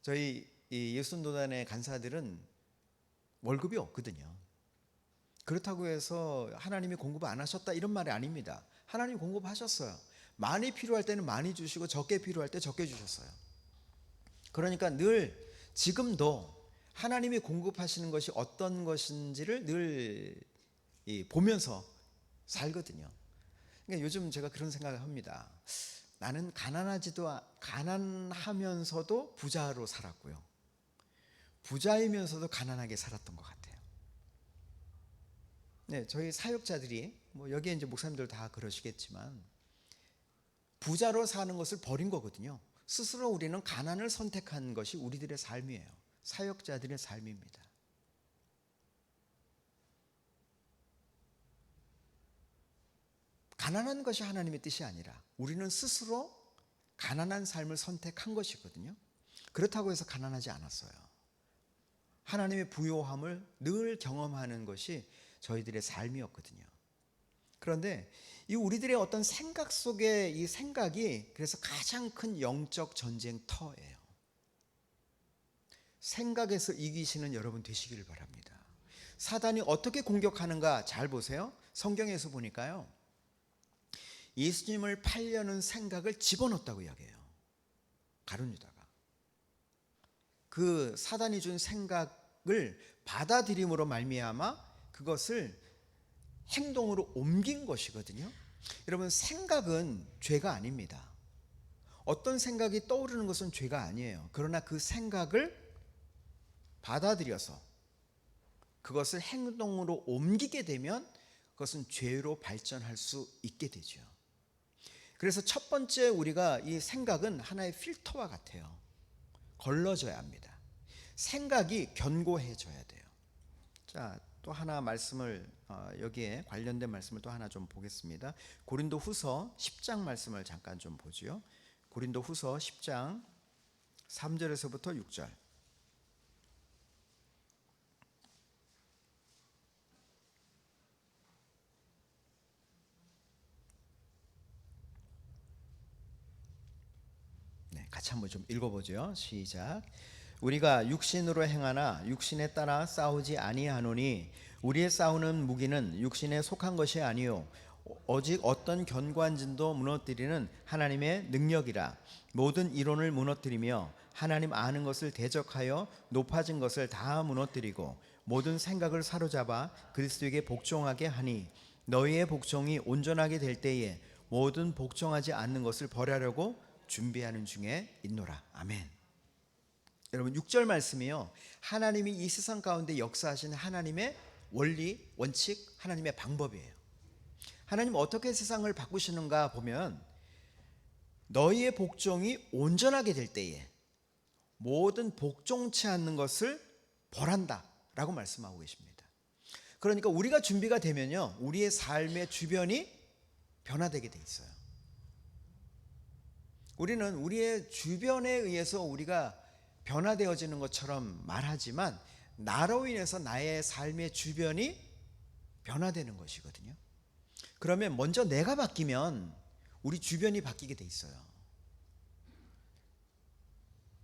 저희 이 예수노단의 간사들은 월급이 없거든요. 그렇다고 해서 하나님이 공급 안 하셨다 이런 말이 아닙니다. 하나님이 공급하셨어요. 많이 필요할 때는 많이 주시고 적게 필요할 때 적게 주셨어요. 그러니까 늘 지금도 하나님이 공급하시는 것이 어떤 것인지를 늘 보면서 살거든요. 그러니까 요즘 제가 그런 생각을 합니다. 나는 가난하면서도 부자로 살았고요. 부자이면서도 가난하게 살았던 것 같아요. 네, 저희 사역자들이 뭐 여기에 이제 목사님들 다 그러시겠지만 부자로 사는 것을 버린 거거든요. 스스로 우리는 가난을 선택한 것이 우리들의 삶이에요. 사역자들의 삶입니다. 가난한 것이 하나님의 뜻이 아니라 우리는 스스로 가난한 삶을 선택한 것이거든요. 그렇다고 해서 가난하지 않았어요. 하나님의 부요함을 늘 경험하는 것이 저희들의 삶이었거든요. 그런데 이 우리들의 어떤 생각 속에 이 생각이 그래서 가장 큰 영적 전쟁터예요. 생각에서 이기시는 여러분 되시기를 바랍니다. 사단이 어떻게 공격하는가 잘 보세요. 성경에서 보니까요, 예수님을 팔려는 생각을 집어넣었다고 이야기해요. 가룟 유다가 그 사단이 준 생각을 받아들임으로 말미암아 그것을 행동으로 옮긴 것이거든요. 여러분, 생각은 죄가 아닙니다. 어떤 생각이 떠오르는 것은 죄가 아니에요. 그러나 그 생각을 받아들여서 그것을 행동으로 옮기게 되면 그것은 죄로 발전할 수 있게 되죠. 그래서 첫 번째 우리가 이 생각은 하나의 필터와 같아요. 걸러져야 합니다. 생각이 견고해져야 돼요. 자, 또 하나 말씀을 여기에 관련된 말씀을 또 하나 좀 보겠습니다. 고린도후서 10장 말씀을 잠깐 좀 보지요. 고린도후서 10장 3절에서부터 6절. 네, 같이 한번 좀 읽어보죠. 시작. 우리가 육신으로 행하나 육신에 따라 싸우지 아니하노니 우리의 싸우는 무기는 육신에 속한 것이 아니요 오직 어떤 견고한 진도 무너뜨리는 하나님의 능력이라. 모든 이론을 무너뜨리며 하나님 아는 것을 대적하여 높아진 것을 다 무너뜨리고 모든 생각을 사로잡아 그리스도에게 복종하게 하니 너희의 복종이 온전하게 될 때에 모든 복종하지 않는 것을 벌하려고 준비하는 중에 있노라. 아멘. 여러분 6절 말씀이요, 하나님이 이 세상 가운데 역사하신 하나님의 원리, 원칙, 하나님의 방법이에요. 하나님 어떻게 세상을 바꾸시는가 보면 너희의 복종이 온전하게 될 때에 모든 복종치 않는 것을 벌한다 라고 말씀하고 계십니다. 그러니까 우리가 준비가 되면요, 우리의 삶의 주변이 변화되게 돼 있어요. 우리는 우리의 주변에 의해서 우리가 변화되어지는 것처럼 말하지만 나로 인해서 나의 삶의 주변이 변화되는 것이거든요. 그러면 먼저 내가 바뀌면 우리 주변이 바뀌게 돼 있어요.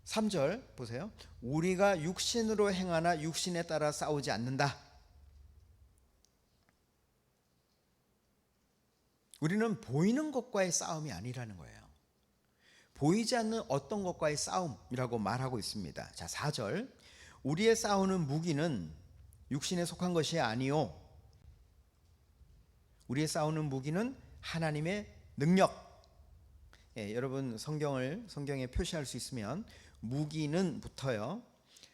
3절 보세요. 우리가 육신으로 행하나 육신에 따라 싸우지 않는다. 우리는 보이는 것과의 싸움이 아니라는 거예요. 보이지 않는 어떤 것과의 싸움이라고 말하고 있습니다. 자, 4절. 우리의 싸우는 무기는 육신에 속한 것이 아니요 우리의 싸우는 무기는 하나님의 능력. 여러분 성경에 표시할 수 있으면 무기는 부터요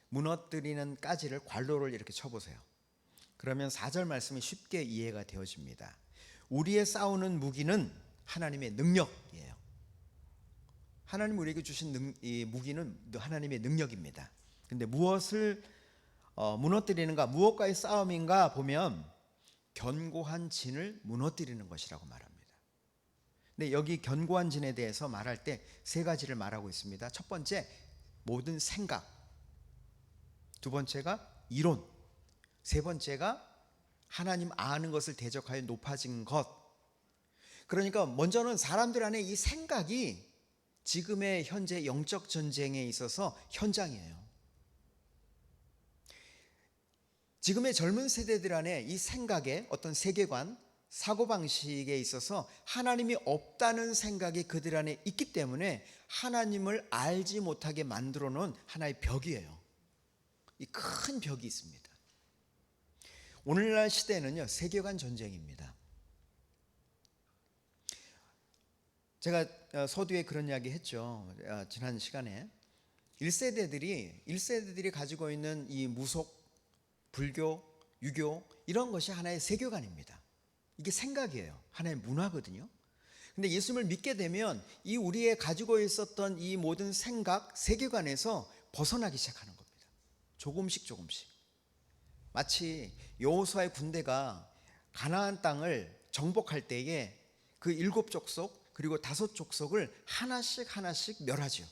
무너뜨리는 까지를 괄호를 이렇게 쳐보세요. 그러면 4절 말씀이 쉽게 이해가 되어집니다. 우리의 싸우는 무기는 하나님의 능력이에요. 하나님 우리에게 주신 이 무기는 하나님의 능력입니다. 근데 무엇을 무너뜨리는가, 무엇과의 싸움인가 보면 견고한 진을 무너뜨리는 것이라고 말합니다. 근데 여기 견고한 진에 대해서 말할 때 세 가지를 말하고 있습니다. 첫 번째, 모든 생각. 두 번째가 이론. 세 번째가 하나님 아는 것을 대적하여 높아진 것. 그러니까 먼저는 사람들 안에 이 생각이 지금의 현재 영적 전쟁에 있어서 현장이에요. 지금의 젊은 세대들 안에 이 생각의 어떤 세계관, 사고방식에 있어서 하나님이 없다는 생각이 그들 안에 있기 때문에 하나님을 알지 못하게 만들어 놓은 하나의 벽이에요. 이 큰 벽이 있습니다. 오늘날 시대는요, 세계관 전쟁입니다. 제가 서두에 그런 이야기 했죠. 지난 시간에 1세대들이 가지고 있는 이 무속, 불교, 유교 이런 것이 하나의 세계관입니다. 이게 생각이에요. 하나의 문화거든요. 근데 예수님을 믿게 되면 이 우리의 가지고 있었던 이 모든 생각, 세계관에서 벗어나기 시작하는 겁니다. 조금씩. 마치 여호수아의 군대가 가나안 땅을 정복할 때에 그 7족속 그리고 5족속을 하나씩 멸하죠.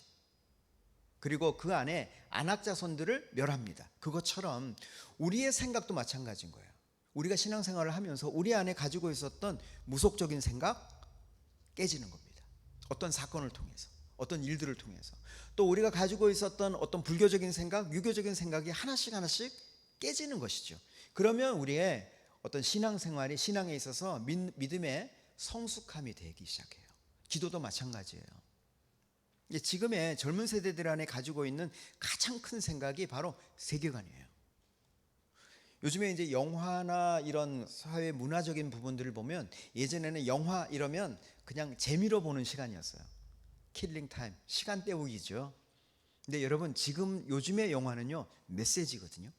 그리고 그 안에 안악자손들을 멸합니다. 그것처럼 우리의 생각도 마찬가지인 거예요. 우리가 신앙생활을 하면서 우리 안에 가지고 있었던 무속적인 생각 깨지는 겁니다. 어떤 사건을 통해서, 어떤 일들을 통해서, 또 우리가 가지고 있었던 어떤 불교적인 생각, 유교적인 생각이 하나씩 깨지는 것이죠. 그러면 우리의 어떤 신앙생활이, 신앙에 있어서 믿음의 성숙함이 되기 시작해요. 기도도 마찬가지예요. 지금의 젊은 세대들 안에 가지고 있는 가장 큰 생각이 바로 세계관이에요. 요즘에 이제 영화나 이런 사회 문화적인 부분들을 보면 예전에는 영화 이러면 그냥 재미로 보는 시간이었어요. 킬링 타임, 시간 때우기죠. 근데 여러분 지금 요즘의 영화는요 메시지거든요.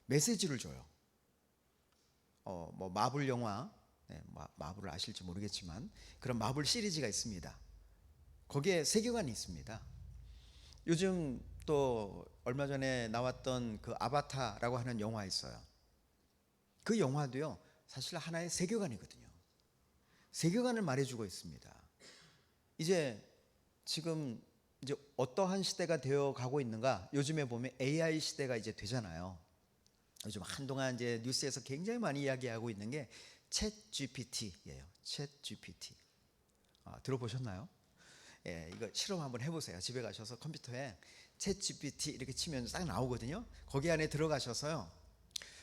메시지를 줘요. 뭐 마블 영화, 네, 마블을 아실지 모르겠지만 그런 마블 시리즈가 있습니다. 거기에 세계관이 있습니다. 요즘 또 얼마 전에 나왔던 그 아바타라고 하는 영화 있어요. 그 영화도요 사실 하나의 세계관이거든요. 세계관을 말해주고 있습니다. 이제 지금 이제 어떠한 시대가 되어 가고 있는가? 요즘에 보면 AI 시대가 이제 되잖아요. 요즘 한동안 이제 뉴스에서 굉장히 많이 이야기하고 있는 게 챗 GPT예요. 챗 GPT. 들어보셨나요? 예, 이거 실험 한번 해보세요. 집에 가셔서 컴퓨터에 챗 GPT 이렇게 치면 딱 나오거든요. 거기 안에 들어가셔서요.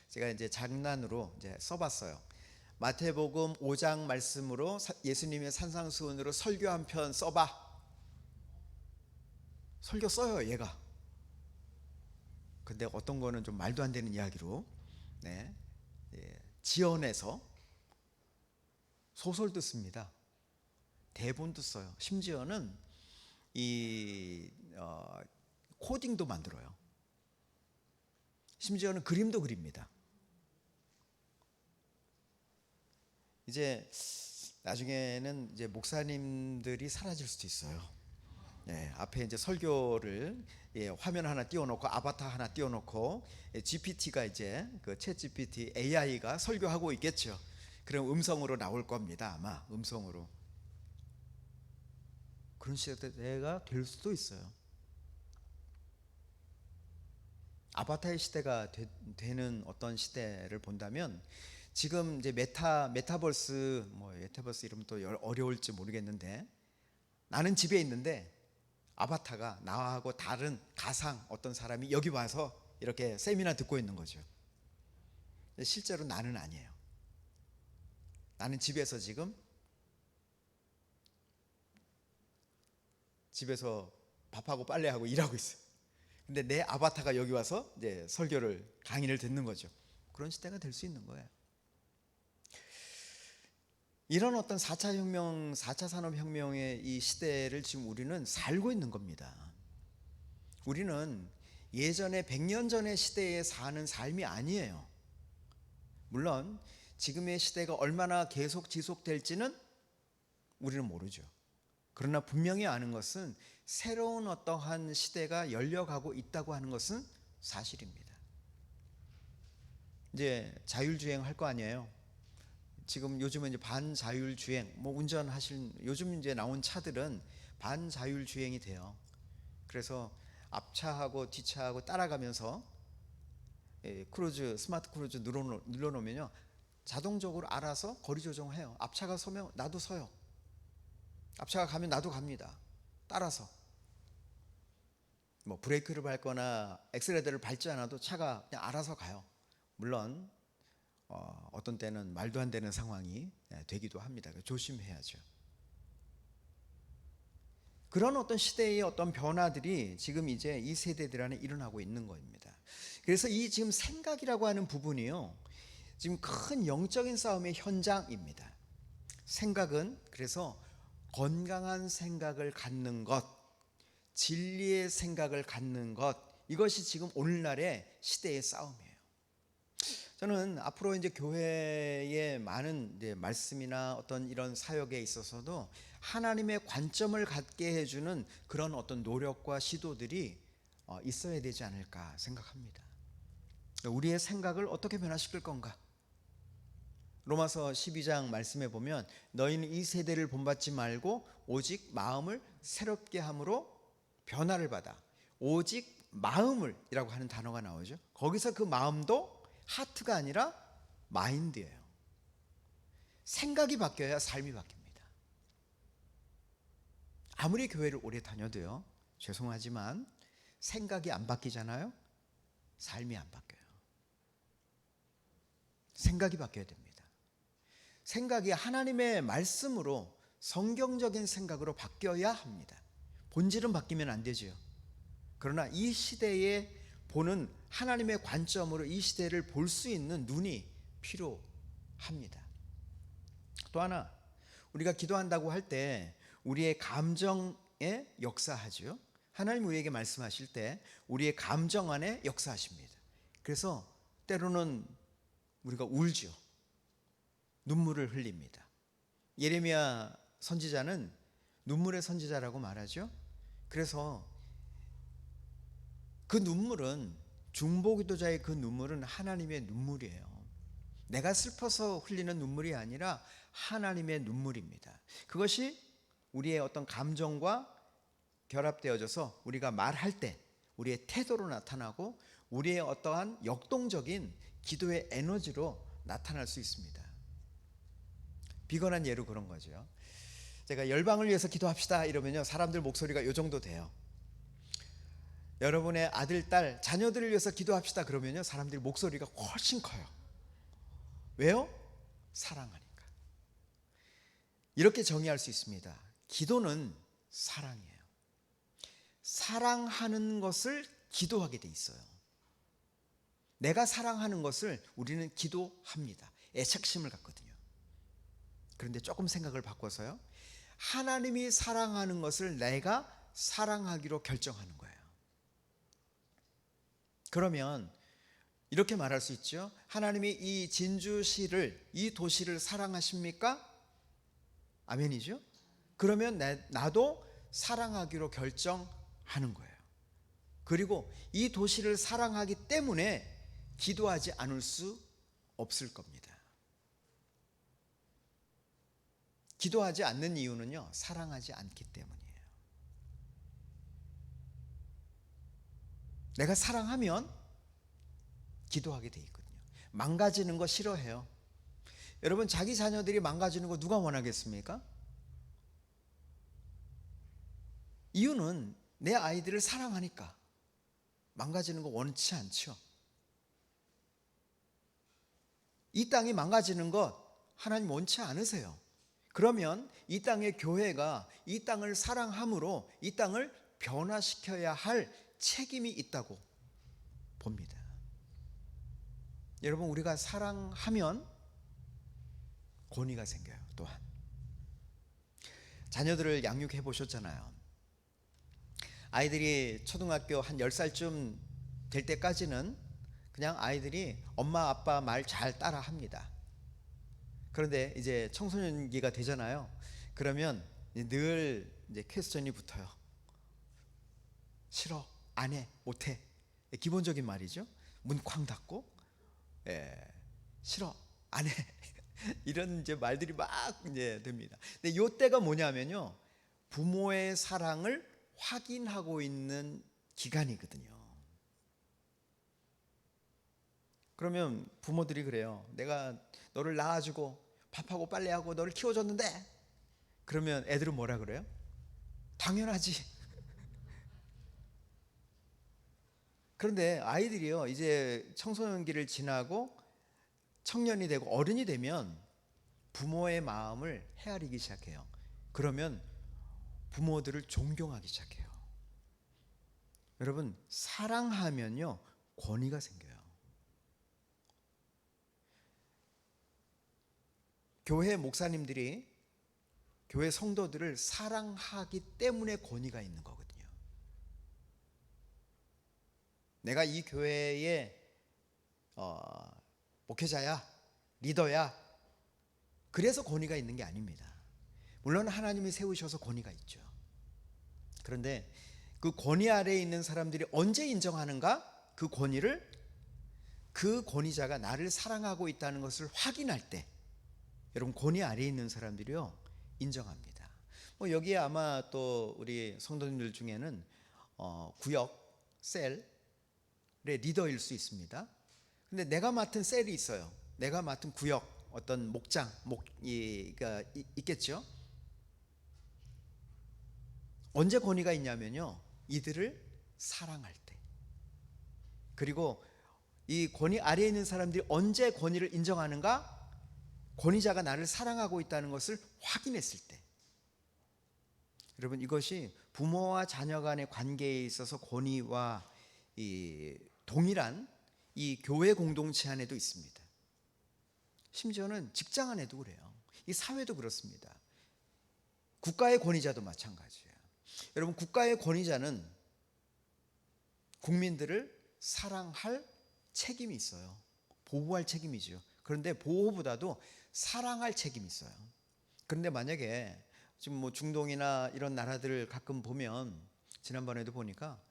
제가 이제 장난으로 이제 써봤어요. 마태복음 5장 말씀으로 예수님의 산상수훈으로 설교 한 편 써봐. 설교 써요, 얘가. 근데 어떤 거는 좀 말도 안 되는 이야기로 네, 지어내서 소설도 씁니다. 대본도 써요. 심지어는 이 코딩도 만들어요. 심지어는 그림도 그립니다. 이제 나중에는 이제 목사님들이 사라질 수도 있어요. 앞에 이제 설교를 화면 하나 띄워놓고 아바타 하나 띄워놓고 GPT가 이제 그 챗 GPT AI가 설교하고 있겠죠. 그럼 음성으로 나올 겁니다. 아마 음성으로 그런 시대가 될 수도 있어요. 아바타의 시대가 되는 어떤 시대를 본다면 지금 이제 메타버스 메타버스 이름 또 어려울지 모르겠는데 나는 집에 있는데 아바타가 나하고 다른 가상 어떤 사람이 여기 와서 이렇게 세미나 듣고 있는 거죠. 실제로 나는 아니에요. 나는 집에서 지금 집에서 밥하고 빨래하고 일하고 있어요. 근데 내 아바타가 여기 와서 이제 설교를 강의를 듣는 거죠. 그런 시대가 될 수 있는 거예요. 이런 어떤 4차 혁명, 4차 산업혁명의 이 시대를 지금 우리는 살고 있는 겁니다. 우리는 예전에 100년 전의 시대에 사는 삶이 아니에요. 물론 지금의 시대가 얼마나 계속 지속될지는 우리는 모르죠. 그러나 분명히 아는 것은 새로운 어떠한 시대가 열려가고 있다고 하는 것은 사실입니다. 이제 자율주행 할 거 아니에요. 지금 요즘은 이제 반자율주행, 운전하실 요즘 이제 나온 차들은 반자율주행이 돼요. 그래서 앞차하고 뒤차하고 따라가면서 스마트 크루즈 눌러놓으면요 자동적으로 알아서 거리 조정해요. 앞차가 서면 나도 서요. 앞차가 가면 나도 갑니다. 따라서 브레이크를 밟거나 엑셀레터를 밟지 않아도 차가 그냥 알아서 가요. 물론 어떤 때는 말도 안 되는 상황이 되기도 합니다. 조심해야죠. 그런 어떤 시대의 어떤 변화들이 지금 이제 이 세대들 안에 일어나고 있는 겁니다. 그래서 이 지금 생각이라고 하는 부분이요, 지금 큰 영적인 싸움의 현장입니다. 생각은 그래서 건강한 생각을 갖는 것, 진리의 생각을 갖는 것, 이것이 지금 오늘날의 시대의 싸움이에요. 저는 앞으로 이제 교회의 많은 이제 말씀이나 어떤 이런 사역에 있어서도 하나님의 관점을 갖게 해주는 그런 어떤 노력과 시도들이 있어야 되지 않을까 생각합니다. 우리의 생각을 어떻게 변화시킬 건가? 로마서 12장 말씀에 보면 너희는 이 세대를 본받지 말고 오직 마음을 새롭게 함으로 변화를 받아. 오직 마음을 이라고 하는 단어가 나오죠. 거기서 그 마음도 하트가 아니라 마인드예요. 생각이 바뀌어야 삶이 바뀝니다. 아무리 교회를 오래 다녀도요, 죄송하지만 생각이 안 바뀌잖아요. 삶이 안 바뀌어요. 생각이 바뀌어야 됩니다. 생각이 하나님의 말씀으로 성경적인 생각으로 바뀌어야 합니다. 본질은 바뀌면 안 되죠. 그러나 이 시대에 보는 하나님의 관점으로 이 시대를 볼 수 있는 눈이 필요합니다. 또 하나, 우리가 기도한다고 할 때 우리의 감정에 역사하죠. 하나님 우리에게 말씀하실 때 우리의 감정 안에 역사하십니다. 그래서 때로는 우리가 울죠. 눈물을 흘립니다. 예레미야 선지자는 눈물의 선지자라고 말하죠. 그래서 그 눈물은, 중보기도자의 그 눈물은 하나님의 눈물이에요. 내가 슬퍼서 흘리는 눈물이 아니라 하나님의 눈물입니다. 그것이 우리의 어떤 감정과 결합되어져서 우리가 말할 때 우리의 태도로 나타나고 우리의 어떠한 역동적인 기도의 에너지로 나타날 수 있습니다. 비건한 예로 그런 거죠. 제가 열방을 위해서 기도합시다 이러면요, 사람들 목소리가 이 정도 돼요. 여러분의 아들, 딸, 자녀들을 위해서 기도합시다 그러면요, 사람들이 목소리가 훨씬 커요. 왜요? 사랑하니까. 이렇게 정의할 수 있습니다. 기도는 사랑이에요. 사랑하는 것을 기도하게 돼 있어요. 내가 사랑하는 것을 우리는 기도합니다. 애착심을 갖거든요. 그런데 조금 생각을 바꿔서요, 하나님이 사랑하는 것을 내가 사랑하기로 결정하는 거예요. 그러면 이렇게 말할 수 있죠. 하나님이 이 진주시를, 이 도시를 사랑하십니까? 아멘이죠. 그러면 나도 사랑하기로 결정하는 거예요. 그리고 이 도시를 사랑하기 때문에 기도하지 않을 수 없을 겁니다. 기도하지 않는 이유는요, 사랑하지 않기 때문이에요. 내가 사랑하면 기도하게 돼 있거든요. 망가지는 거 싫어해요. 여러분, 자기 자녀들이 망가지는 거 누가 원하겠습니까? 이유는 내 아이들을 사랑하니까. 망가지는 거 원치 않죠. 이 땅이 망가지는 것 하나님 원치 않으세요. 그러면 이 땅의 교회가 이 땅을 사랑함으로 이 땅을 변화시켜야 할 책임이 있다고 봅니다. 여러분, 우리가 사랑하면 권위가 생겨요. 또한 자녀들을 양육해 보셨잖아요. 아이들이 초등학교 한 10살쯤 될 때까지는 그냥 아이들이 엄마 아빠 말 잘 따라 합니다. 그런데 이제 청소년기가 되잖아요. 그러면 늘 이제 퀘스천이 붙어요. 싫어, 안 해, 못 해. 기본적인 말이죠. 문 쾅 닫고, 싫어, 안 해. 이런 이제 말들이 막 이제 됩니다. 근데 요 때가 뭐냐면요, 부모의 사랑을 확인하고 있는 기간이거든요. 그러면 부모들이 그래요. 내가 너를 낳아주고 밥하고 빨래하고 너를 키워줬는데, 그러면 애들은 뭐라 그래요? 당연하지. 그런데 아이들이요, 이제 청소년기를 지나고 청년이 되고 어른이 되면 부모의 마음을 헤아리기 시작해요. 그러면 부모들을 존경하기 시작해요. 여러분, 사랑하면요, 권위가 생겨요. 교회 목사님들이 교회 성도들을 사랑하기 때문에 권위가 있는 거거든요. 내가 이 교회의 목회자야, 리더야, 그래서 권위가 있는 게 아닙니다. 물론 하나님이 세우셔서 권위가 있죠. 그런데 그 권위 아래에 있는 사람들이 언제 인정하는가? 그 권위를, 그 권위자가 나를 사랑하고 있다는 것을 확인할 때, 여러분, 권위 아래에 있는 사람들이요, 인정합니다. 여기에 아마 또 우리 성도님들 중에는 구역, 셀의 리더일 수 있습니다. 근데 내가 맡은 셀이 있어요. 내가 맡은 구역, 어떤 목장, 목이가 있겠죠. 언제 권위가 있냐면요, 이들을 사랑할 때. 그리고 이 권위 아래에 있는 사람들이 언제 권위를 인정하는가? 권위자가 나를 사랑하고 있다는 것을 확인했을 때. 여러분, 이것이 부모와 자녀 간의 관계에 있어서 권위와 이 동일한 이 교회 공동체 안에도 있습니다. 심지어는 직장 안에도 그래요. 이 사회도 그렇습니다. 국가의 권위자도 마찬가지예요. 여러분, 국가의 권위자는 국민들을 사랑할 책임이 있어요. 보호할 책임이죠. 그런데 보호보다도 사랑할 책임이 있어요. 그런데 만약에 지금 뭐 중동이나 이런 나라들을 가끔 보면, 지난번에도 보니까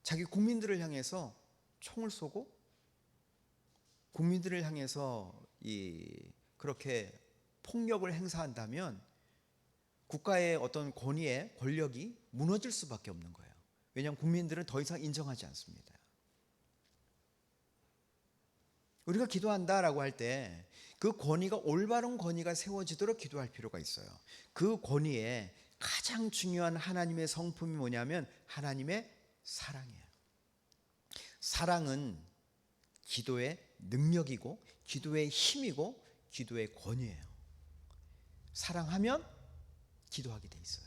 자기 국민들을 향해서 총을 쏘고 국민들을 향해서 그렇게 폭력을 행사한다면 국가의 어떤 권위의 권력이 무너질 수밖에 없는 거예요. 왜냐하면 국민들은 더 이상 인정하지 않습니다. 우리가 기도한다라고 할 때 그 권위가 올바른 권위가 세워지도록 기도할 필요가 있어요. 그 권위에 가장 중요한 하나님의 성품이 뭐냐면 하나님의 사랑이에요. 사랑은 기도의 능력이고 기도의 힘이고 기도의 권위예요. 사랑하면 기도하게 돼 있어요.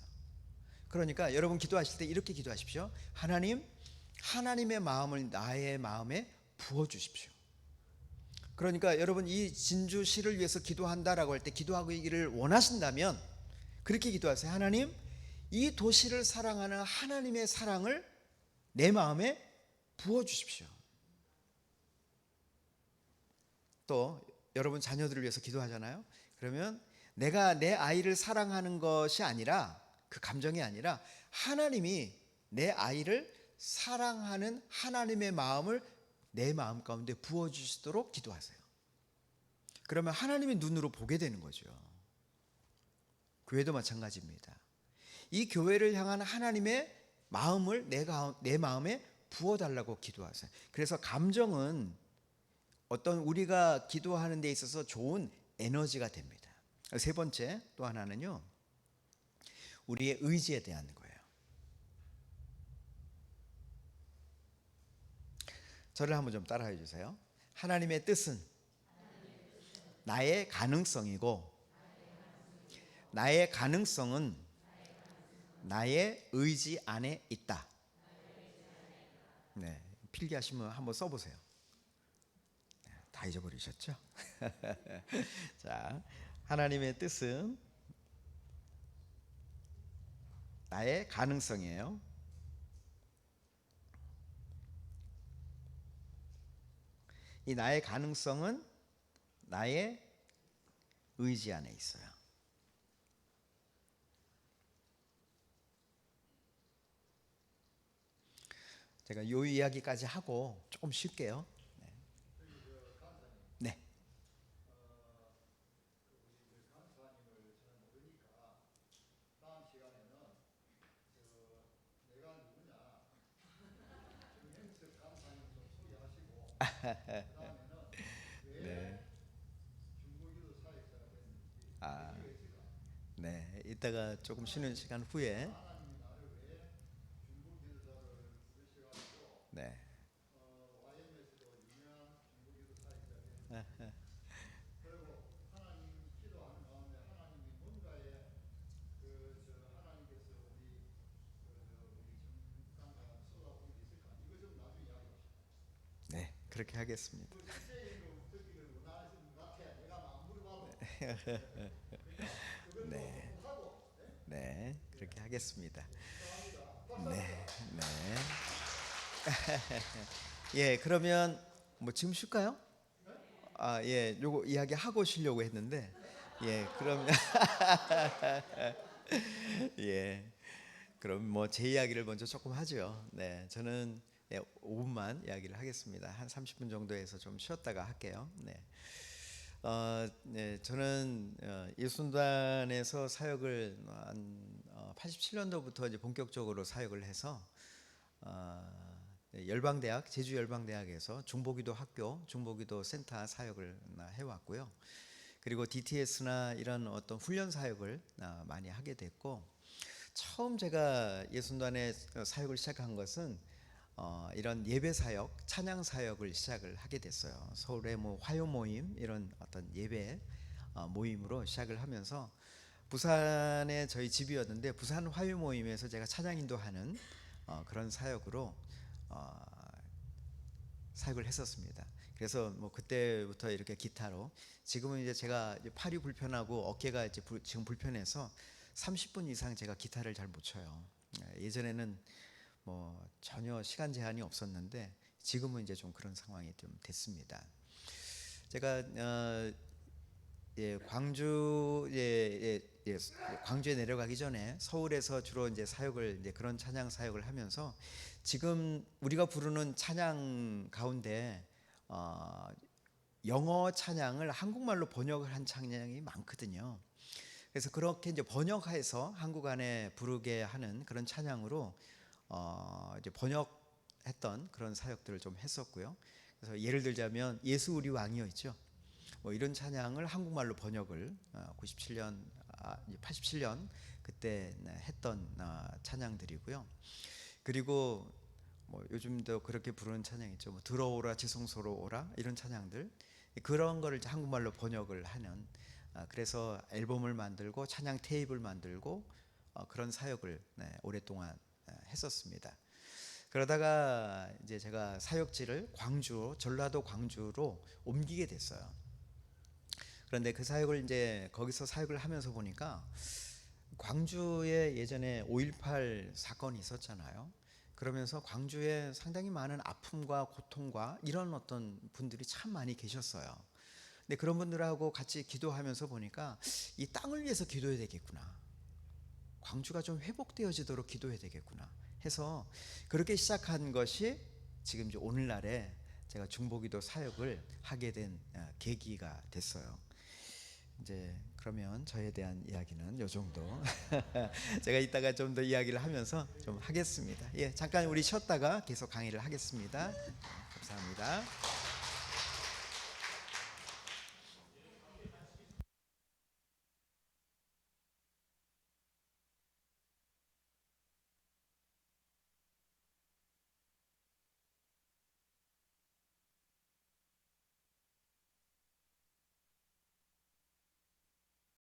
그러니까 여러분 기도하실 때 이렇게 기도하십시오. 하나님, 하나님의 마음을 나의 마음에 부어 주십시오. 그러니까 여러분 이 진주시를 위해서 기도한다라고 할 때 기도하기를 원하신다면 그렇게 기도하세요. 하나님, 이 도시를 사랑하는 하나님의 사랑을 내 마음에 부어 주십시오. 또 여러분 자녀들을 위해서 기도하잖아요. 그러면 내가 내 아이를 사랑하는 것이 아니라, 그 감정이 아니라 하나님이 내 아이를 사랑하는 하나님의 마음을 내 마음 가운데 부어주시도록 기도하세요. 그러면 하나님의 눈으로 보게 되는 거죠. 교회도 마찬가지입니다. 이 교회를 향한 하나님의 마음을 내 마음에 부어달라고 기도하세요. 그래서 감정은 어떤 우리가 기도하는 데 있어서 좋은 에너지가 됩니다. 세 번째 또 하나는요, 우리의 의지에 대한 거예요. 저를 한번 좀 따라해 주세요. 하나님의 뜻은 나의 가능성이고, 나의 가능성은 나의 의지 안에 있다. 네, 필기하시면 한번 써보세요. 다 잊어버리셨죠? 자, 하나님의 뜻은 나의 가능성이에요. 이 나의 가능성은 나의 의지 안에 있어요. 제가 요 이야기까지 하고 조금 쉴게요. 네. 네. 아, 네. 이따가 조금 쉬는 시간 후에. 네. 네, 그렇게 하겠습니다. 네, 네, 그렇게 하겠습니다. 네, 네. 예, 그러면 뭐 지금 쉴까요? 아, 예, 요거 이야기 하고 쉬려고 했는데, 예, 그러면 예, 그럼 뭐 제 이야기를 먼저 조금 하죠. 네, 저는 5분만 이야기를 하겠습니다. 한 30분 정도에서 좀 쉬었다가 할게요. 네. 네, 저는 예순단에서 사역을 한 87년도부터 이제 본격적으로 사역을 해서 열방대학, 제주 열방대학에서 중보기도 학교, 중보기도 센터 사역을 해왔고요. 그리고 DTS나 이런 어떤 훈련 사역을 많이 하게 됐고, 처음 제가 예순단에 사역을 시작한 것은 이런 예배 사역, 찬양 사역을 시작을 하게 됐어요. 서울의 뭐 화요 모임 이런 어떤 예배 모임으로 시작을 하면서 부산에 저희 집이었는데 부산 화요 모임에서 제가 찬양 인도하는 그런 사역으로 사역을 했었습니다. 그래서 뭐 그때부터 이렇게 기타로, 지금은 이제 제가 팔이 불편하고 어깨가 이제 지금 불편해서 30분 이상 제가 기타를 잘 못 쳐요. 예전에는 뭐 전혀 시간 제한이 없었는데 지금은 이제 좀 그런 상황이 좀 됐습니다. 제가 광주에 내려가기 전에 서울에서 주로 이제 사역을 이제 그런 찬양 사역을 하면서 지금 우리가 부르는 찬양 가운데 영어 찬양을 한국말로 번역을 한 찬양이 많거든요. 그래서 그렇게 이제 번역해서 한국 안에 부르게 하는 그런 찬양으로 이제 번역했던 그런 사역들을 좀 했었고요. 그래서 예를 들자면 예수 우리 왕이여 있죠. 뭐 이런 찬양을 한국말로 번역을 87년 그때 했던 찬양들이고요. 그리고 뭐 요즘도 그렇게 부르는 찬양 있죠. 뭐 들어오라 지성소로 오라 이런 찬양들 그런 거를 한국말로 번역을 하는 그래서 앨범을 만들고 찬양 테이프를 만들고 그런 사역을 오랫동안 했었습니다. 그러다가 이제 제가 사역지를 전라도 광주로 옮기게 됐어요. 그런데 그 사역을 이제 거기서 사역을 하면서 보니까 광주에 예전에 5.18 사건이 있었잖아요. 그러면서 광주에 상당히 많은 아픔과 고통과 이런 어떤 분들이 참 많이 계셨어요. 근데 그런 분들하고 같이 기도하면서 보니까 이 땅을 위해서 기도해야 되겠구나. 광주가 좀 회복되어지도록 기도해야 되겠구나 해서 그렇게 시작한 것이 지금 이제 오늘날에 제가 중보기도 사역을 하게 된 계기가 됐어요. 이제 그러면 저에 대한 이야기는 요 정도. 제가 이따가 좀 더 이야기를 하면서 좀 하겠습니다. 예, 잠깐 우리 쉬었다가 계속 강의를 하겠습니다. 감사합니다.